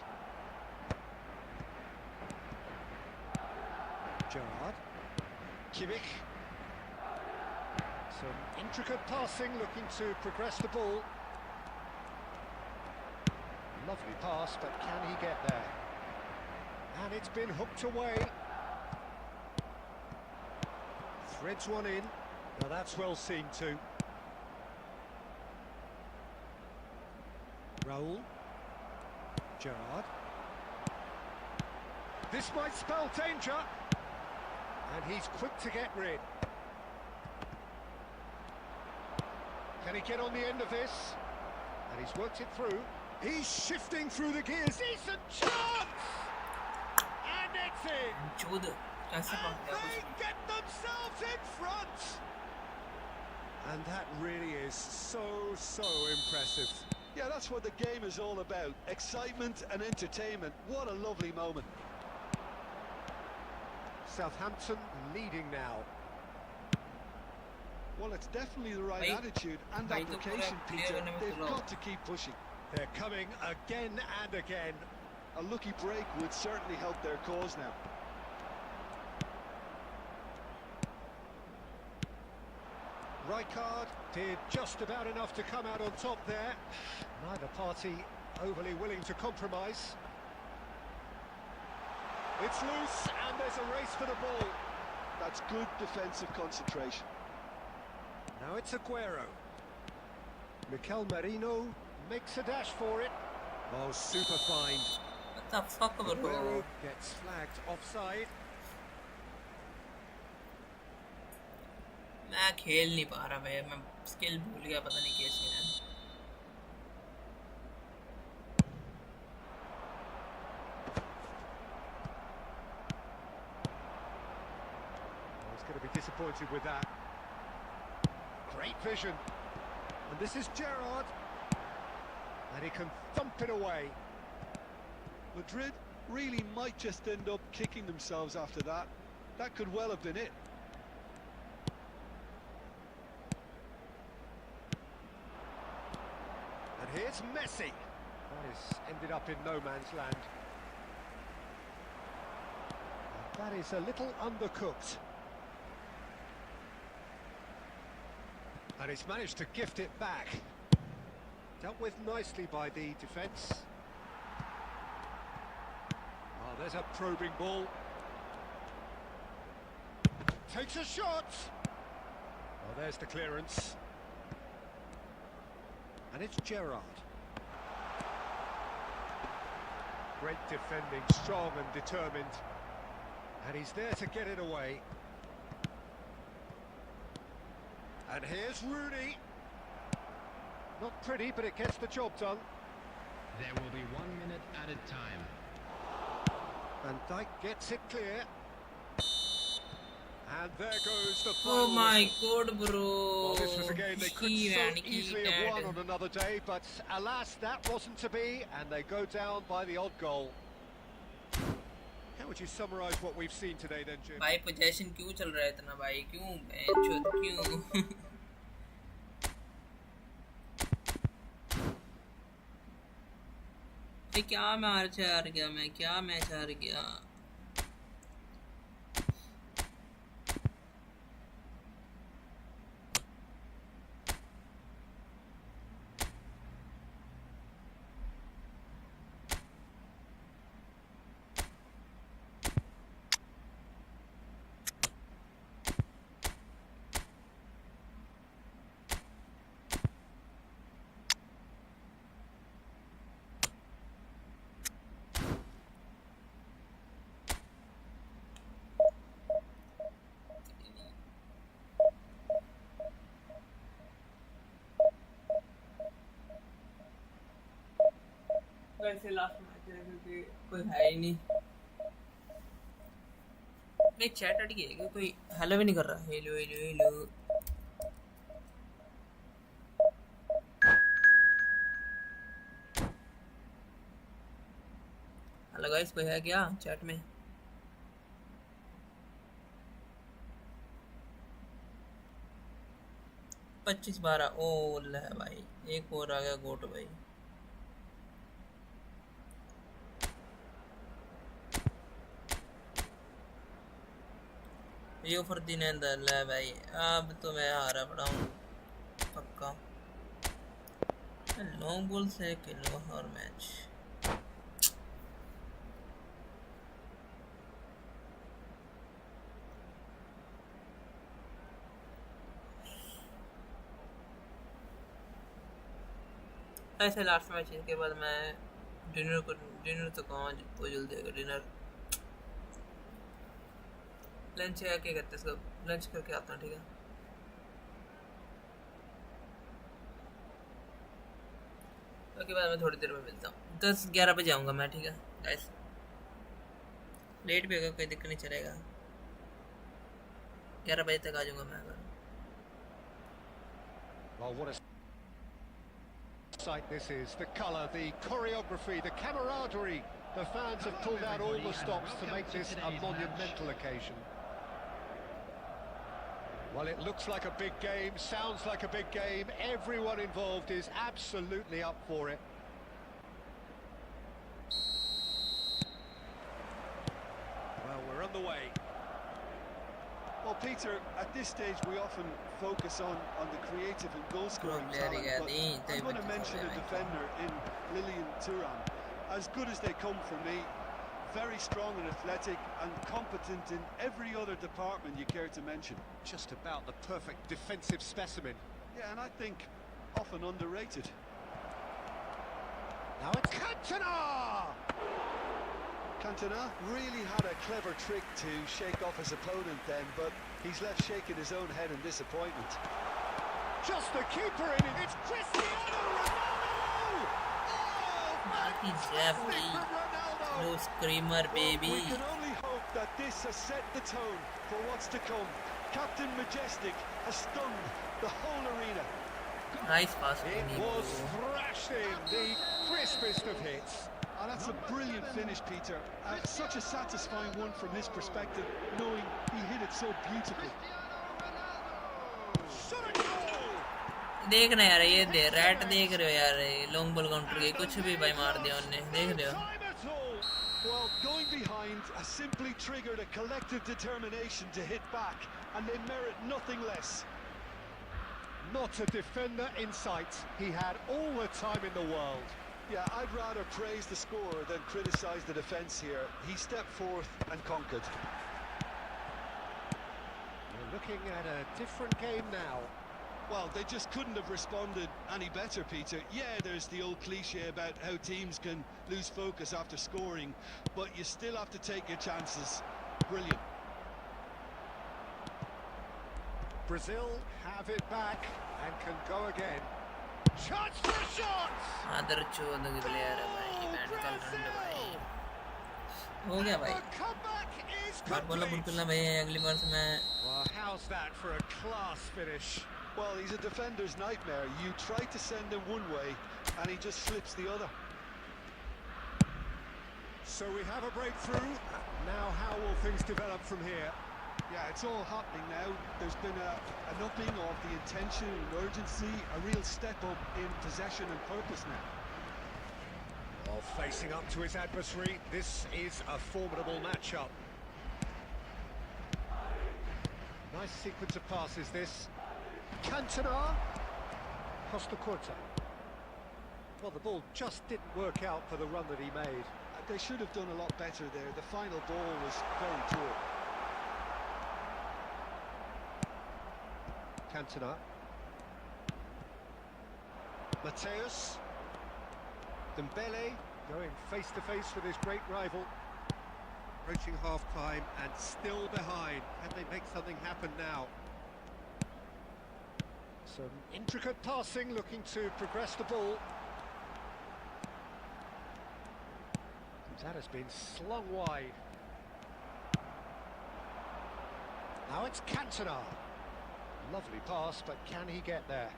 Gerrard. Kimmich. Some intricate passing, looking to progress the ball. Lovely pass, but can he get there? And it's been hooked away. Threads one in. Now that's well seen too. Raul. Gerrard. This might spell danger. And he's quick to get rid. Can he get on the end of this? And he's worked it through. He's shifting through the gears. Decent chance! And it's in! चौदह कैसे And पकड़ा they कुछ get themselves in front! And that really is so impressive. Yeah, that's what the game is all about. Excitement and entertainment. What a lovely moment. Southampton leading now. Well, it's definitely the right Bhai- attitude and bhai to application, pura clear Peter. करने में They've पूरा got to keep pushing. They're coming again and again. A lucky break would certainly help their cause now. Rijkaard did just about enough to come out on top there. Neither party overly willing to compromise. It's loose and there's a race for the ball. That's good defensive concentration. Now it's Aguero. Mikel Merino makes a dash for it. Oh, super find. what the fuck bro Aguero gets flagged offside. मैं खेल नहीं पा रहा भाई मैं skill भूल गया पता नहीं कैसे है Oh, he's going to be disappointed with that. Great vision. And this is Gerrard. And he can thump it away. Madrid really might just end up kicking themselves after that. That could well have been it. And here's Messi. That has ended up in no man's land. And that is a little undercooked. And he's managed to gift it back. Dealt with nicely by the defence. Oh, there's a probing ball. Takes a shot. Oh, there's the clearance. And it's Gerrard. Great defending, strong and determined. And he's there to get it away. And here's Rooney. Not pretty, but it gets the job done. There will be 1 minute added time. And Dijk gets it clear. And there goes the oh final my whistle. god bro Well, this was a game they could He so ran, he easily have won dead. on another day, but alas, that wasn't to be, and they go down by the odd goal. How would you summarise what we've seen today then, Jim? भाई possession क्यों चल रहा है इतना भाई क्यों बेंचोद क्यों भाई क्या मैच हार गया मैं क्या मैच हार गया वैसे लास्ट मैच है क्योंकि कोई है ही नहीं। नहीं चैट अटकी है कि कोई हेलो भी नहीं कर रहा। Hello hello hello. Hello guys कोई है क्या चैट में? पच्चीस 12 ओ है भाई। एक और आ गया गोट भाई। ये ऑफर दिन है भाई। अब तो मैं हारा पड़ा हूँ पक्का। लॉन्ग बॉल से खेलो हर मैच। ऐसे लास्ट मैच के बाद मैं डिनर तो कहाँ बहुत जल्दी आएगा डिनर। लंच क्या करते हैं इसका लंच करके आता हूँ ठीक है। उसके बाद मैं थोड़ी देर में मिलता हूँ 10-11 बजे आऊँगा मैं ठीक है गाइस। लेट भी होगा कोई दिक्कत नहीं चलेगा। 11 बजे तक आ जाऊँगा मैं अगर। Well, what a sight this is. The colour, the choreography, the camaraderie. The fans have pulled out all the stops to make this a monumental occasion. Well, it looks like a big game, sounds like a big game. Everyone involved is absolutely up for it. Well, we're on the way. Well, Peter, at this stage we often focus on the creative and goal-scoring talent, but I'm going to mention a defender in Lilian Thuram. As good as they come for me, very strong and athletic and competent in every other department you care to mention. Just about the perfect defensive specimen. Yeah, and I think often underrated. Now it's Cantona! Cantona really had a clever trick to shake off his opponent then, but he's left shaking his own head in disappointment. Just the keeper in it. It's Cristiano Ronaldo! Oh, no screamer, baby. We can only hope that this has set the tone for what's to come. Captain Majestic has stunned the whole arena. Nice pass. It was thrashed in, the crispest of hits. And that's a brilliant finish, Peter. Such a satisfying one from his perspective, knowing he hit it so beautifully. देखना यार ये दे rat देख रहे हो यार long ball counter के कुछ भी भाई मार दिया उन्होंने देख रहे हो। Well, going behind has simply triggered a collective determination to hit back, and they merit nothing less. Not a defender in sight. He had all the time in the world. Yeah, I'd rather praise the scorer than criticise the defence here. He stepped forth and conquered. We're looking at a different game now. Well, they just couldn't have responded any better, Peter. Yeah, there's the old cliche about how teams can lose focus after scoring, but you still have to take your chances. Brilliant. Brazil have it back and can go again. Chance for a shot! आदर चोद की player है भाई medical run भाई हो गया भाई बार बोला बिल्कुल ना भाई अगली बार से मैं। Well, how's that for a class finish? Well, he's a defender's nightmare. You try to send him one way and he just slips the other. So we have a breakthrough. Now how will things develop from here? Yeah, it's all happening now. There's been an upping of the intention and urgency, a real step up in possession and purpose now. Well, facing up to his adversary, this is a formidable matchup. Nice sequence of passes this. Cantona. Costa Corta. Well, the ball just didn't work out for the run that he made. They should have done a lot better there. The final ball was very poor. Cantona. Mateus. Dembele going face to face with his great rival. Approaching half-time and still behind. Can they make something happen now? Some intricate passing, looking to progress the ball. That has been slung wide. Now it's Cantona. Lovely pass, but can he get there?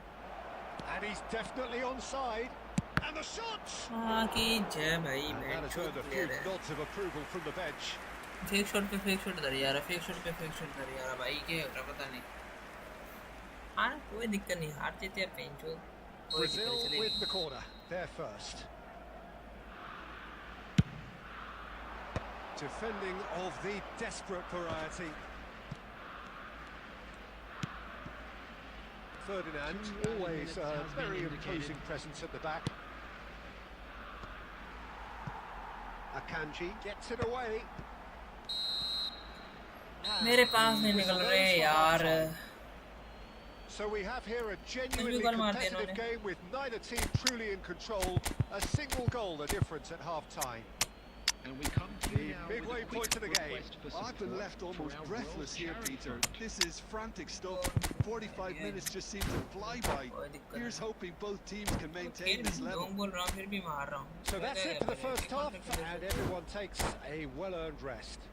And he's definitely onside. And the shots! हाँ कि जय भाई And that match has shot earned a few player है nods of approval from the bench. Fake shot पे fake shot कर यार fake shot पे fake shot कर यार भाई क्या हो रहा पता नहीं हाँ कोई दिक्कत नहीं हार जीते यार पेंचो कोई Brazil दिक्कत with चलेगी the corner. They're first. Defending of the desperate variety. Ferdinand, always a very imposing presence at the back. Akanji gets it away. मेरे पास नहीं निकल रहे यार So we have here a genuinely goal मार दिया competitive इन्होंने। game with neither team truly in control. A single goal the difference at half-time. And we come to The you now midway with a point quick of the game. request for I've been support left for almost our breathless World here, Charity Peter. Fund. This is frantic stuff. 45 minutes just seem to fly by. कोई दिक्कत Here's नहीं hoping both teams can maintain फिर this level. लोग बोल रहा हूँ फिर भी मार रहा हूँ So that's it for the first half, and everyone takes a well-earned rest.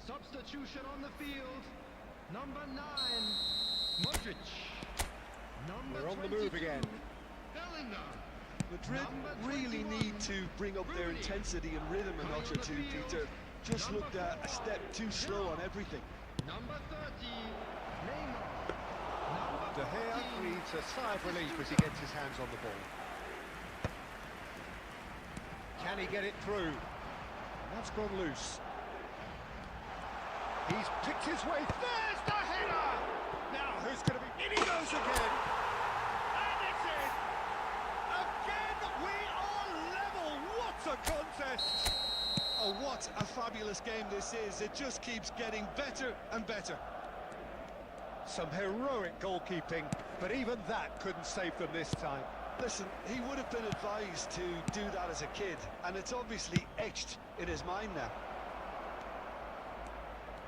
Substitution on the field. Number 9, Modric. Number We're on the 22, move again. Bellingham. Madrid Number really 21, need to bring up their Rooney. intensity and rhythm a notch or two, Peter. Just Number looked a step too 4, slow on everything. Number 30, Neymar. Number De Gea 14, breathes a sigh of relief as he gets his hands on the ball. Can he get it through? And that's gone loose. He's picked his way. There's the header! Now who's going to be... In he goes again! And it's in! Again, we are level! What a contest! Oh, what a fabulous game this is. It just keeps getting better and better. Some heroic goalkeeping, but even that couldn't save them this time. Listen, he would have been advised to do that as a kid, and it's obviously etched in his mind now.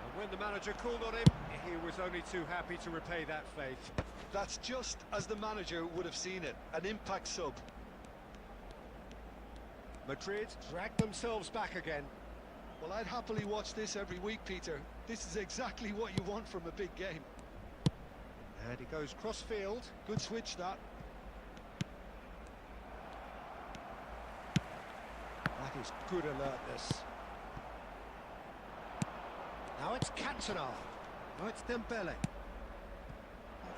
And when the manager called on him, he was only too happy to repay that faith. That's just as the manager would have seen it, an impact sub. Madrid dragged themselves back again. Well, I'd happily watch this every week, Peter. This is exactly what you want from a big game. And he goes cross-field. Good switch, that. That is good alertness. Now it's Cantona. Now it's Dembele.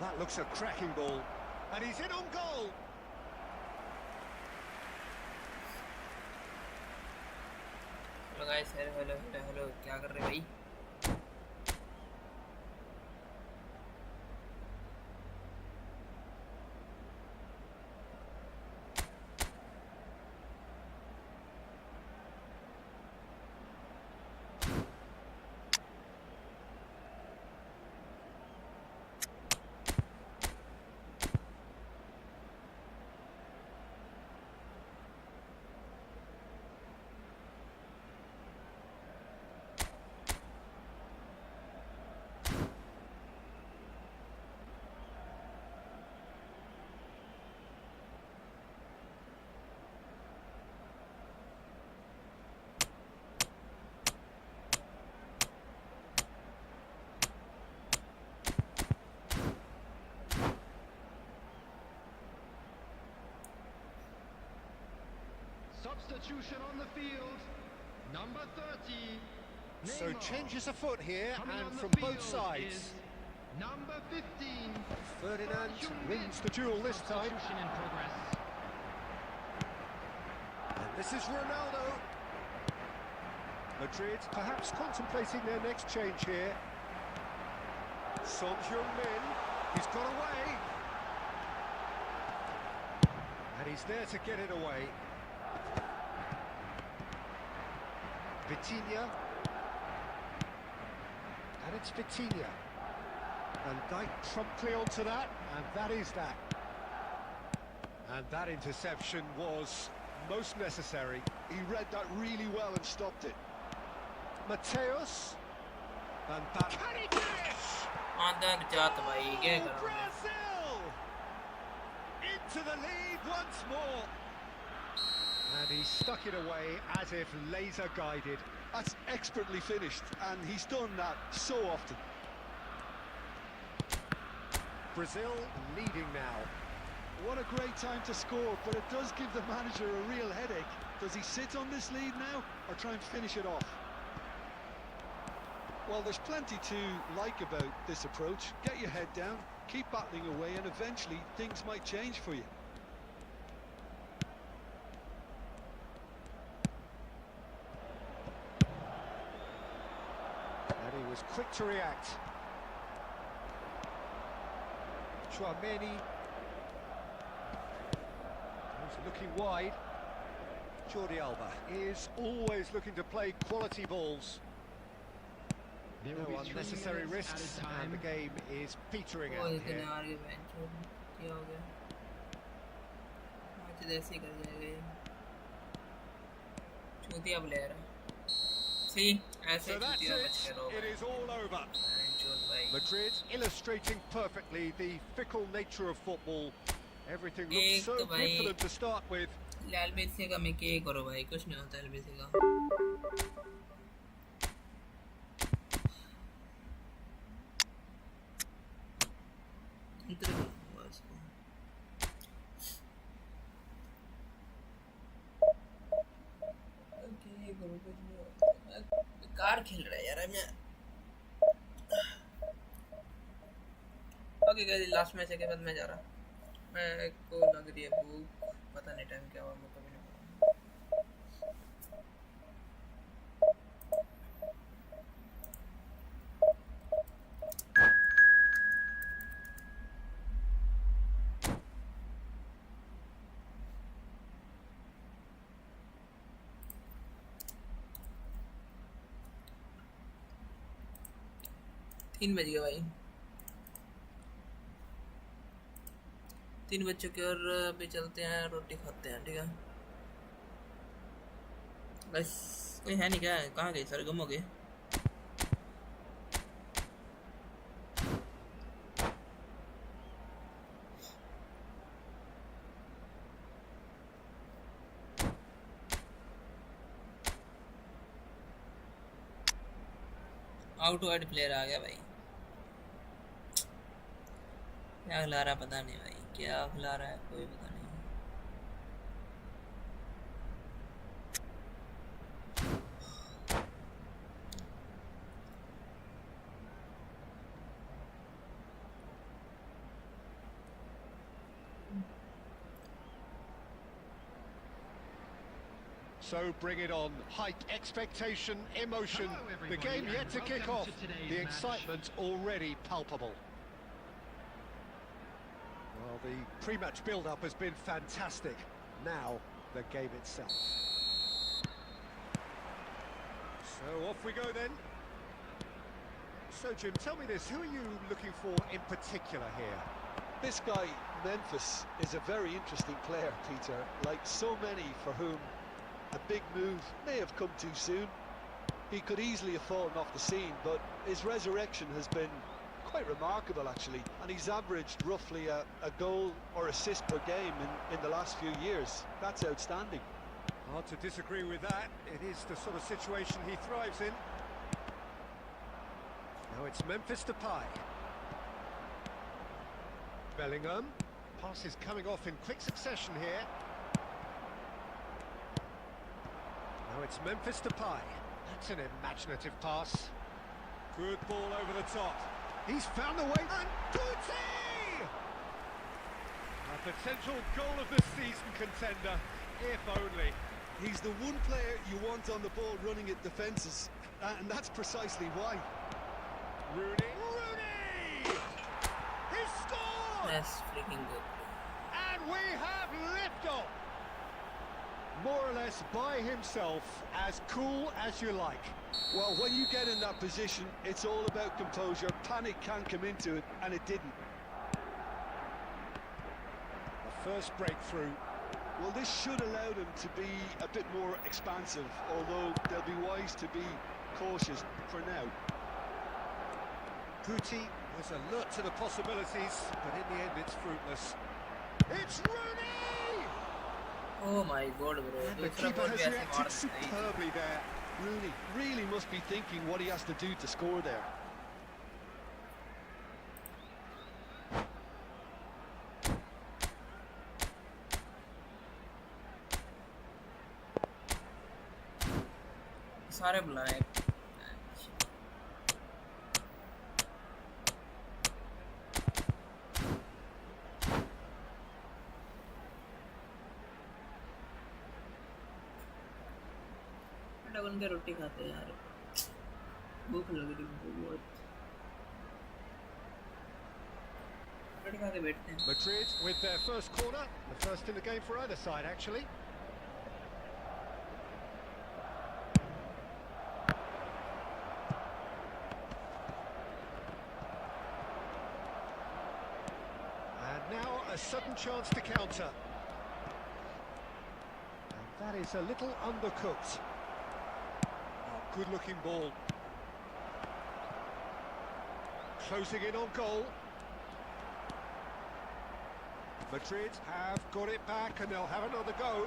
That looks a cracking ball. And he's in on goal. Hello guys hello hello hello hello क्या कर रहे भाई Substitution on the field. Number 30, So Neymar. changes afoot here, Coming on and the from field both sides. is number 15, Ferdinand Jung wins the duel this time. Substitution in progress. And this is Ronaldo. Madrid perhaps contemplating their next change here. Son Heung-min, he's got away. And he's there to get it away. Vitinha. And it's Vitinha. And Dijk promptly onto that, and that is that. And that interception was most necessary. He read that really well and stopped it. Mateus. And back. Can he finish? आंधा जात भाई क्या कर रहा हूँ Brazil! Into into the lead once more. And he stuck it away as if laser guided. That's expertly finished, and he's done that so often. Brazil leading now. What a great time to score, but it does give the manager a real headache. Does he sit on this lead now, or try and finish it off? Well, there's plenty to like about this approach. Get your head down, keep battling away, and eventually things might change for you. And he was quick to react. Chouameni. He's looking wide. Jordi Alba is always looking to play quality balls. There will No be 3 unnecessary minutes risks, added and the time. game is petering वो out इतने here. आगे bench क्या हो गया match ऐसे ही कर जाएगा ये चूतिया प्लेयर है सी ऐसे So that's चूतिया बच के it. रहो It is all over. बेंचोल भाई Madrid illustrating perfectly the fickle nature of football. Everything looks एक so तो good भाई for them to start with. LBC का मैं क्या करूँ भाई कुछ नहीं होता एलबीसी का अंतर हुआ इसको क्या करूँ कुछ नहीं होता बेकार खेल रहा है यार मैं ओके गाइस लास्ट मैच के बाद मैं जा रहा मैं को लग रही है भूख पता नहीं टाइम क्या हुआ मैं कभी नहीं पता 3 बज गए भाई 3 बज चुके और अभी चलते हैं रोटी खाते हैं ठीक है बस कोई है नहीं क्या कहाँ गए सर गुम हो गए आउट वाइड प्लेयर आ गया भाई क्या खिला रहा है पता नहीं भाई क्या खिला रहा है कोई पता नहीं So bring it on. Hype, expectation, emotion. Hello, The everybody, game yet and to kick welcome off. to today's The match. excitement already palpable. Well, the pre-match build-up has been fantastic. Now, the game itself. So off we go then. So Jim, tell me this, who are you looking for in particular here? This guy, Memphis, is a very interesting player, Peter. Like so many for whom a big move may have come too soon. He could easily have fallen off the scene, but his resurrection has been quite remarkable, actually. And he's averaged roughly a goal or assist per game in the last few years. That's outstanding. Hard to disagree with that. It is the sort of situation he thrives in. Now it's Memphis Depay. Bellingham. Pass is coming off in quick succession here. Now it's Memphis Depay. That's an imaginative pass. Good ball over the top. He's found a way. And Guti! A potential goal of the season contender, if only. He's the one player you want on the ball running at defences, and that's precisely why. Rooney! Rooney! He scored! That's freaking good And we have liftoff! More or less by himself, as cool as you like. Well, when you get in that position, it's all about composure. Panic can come into it, and it didn't. The first breakthrough. Well, this should allow them to be a bit more expansive, although they'll be wise to be cautious for now. Guti was alert to the possibilities, but in the end it's fruitless. It's Rooney! Oh my god bro, And the दूसरा keeper ball has भी ऐसे मार reacted देता है। superbly there. Rooney really must be thinking what he has to do to score there. सारे बुलाए। बन के रोटी खाते हैं यार, भूख लग रही है बहुत। रोटी खा के बैठते हैं। Madrid with their first corner, the first in the game for either side actually. And now a sudden chance to counter. And that is a little undercooked. Good looking ball. Closing in on goal. Madrid have got it back and they'll have another go.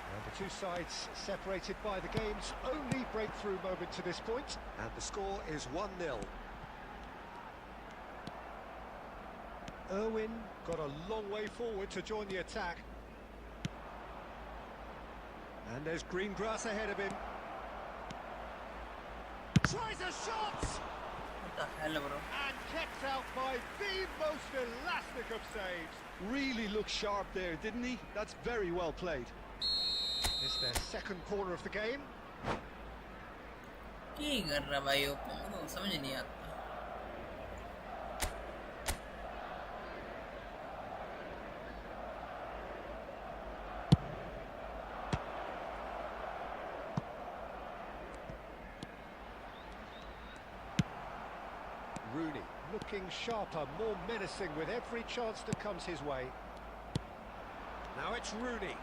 And the two sides separated by the game's only breakthrough moment to this point. And the score is 1-0. Irwin got a long way forward to join the attack. And there's green grass ahead of him. Tries a shot! What the hell bro? And kept out by the most elastic of saves. Really looked sharp there, didn't he? That's very well played. It's their second corner of the game. क्या कर रहा भाई open, मुझे समझ नहीं आता। Rooney looking sharper, more menacing with every chance that comes his way. Now it's Rooney.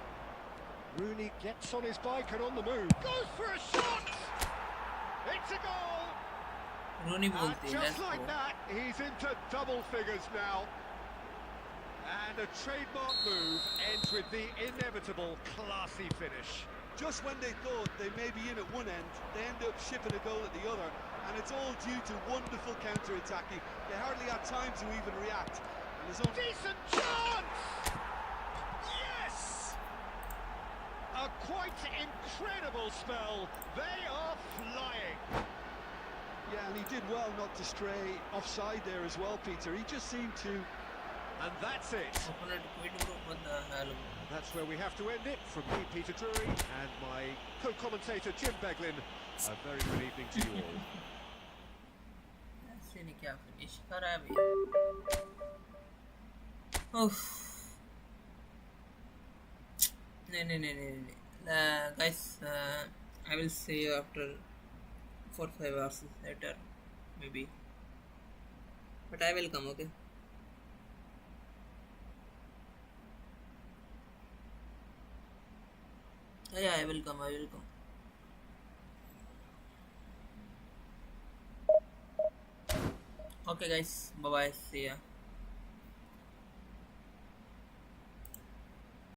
Rooney gets on his bike and on the move. Goes for a shot! It's a goal! Ronnie And बोलते हैं just let's like go। that, he's into double figures now. And a trademark move ends with the inevitable classy finish. Just when they thought they may be in at one end, they end up shipping a goal at the other, and it's all due to wonderful counter-attacking. They hardly had time to even react. And there's only Decent chance! Yes! A quite incredible spell. They are flying. yeah, and he did well not to stray offside there as well, Peter. He just seemed to. And that's it. Opponent quit bro, what the hell bro? That's where we have to end it. From me, Peter Drury, and my co-commentator, Jim Beglin. A very good evening to you all. ऐसे नहीं क्या finish करा है भैया। उफ। नहीं guys, I will see you after 4-5 hours later maybe, but I will come, okay? Yeah, I will come. Okay guys, bye bye, see ya.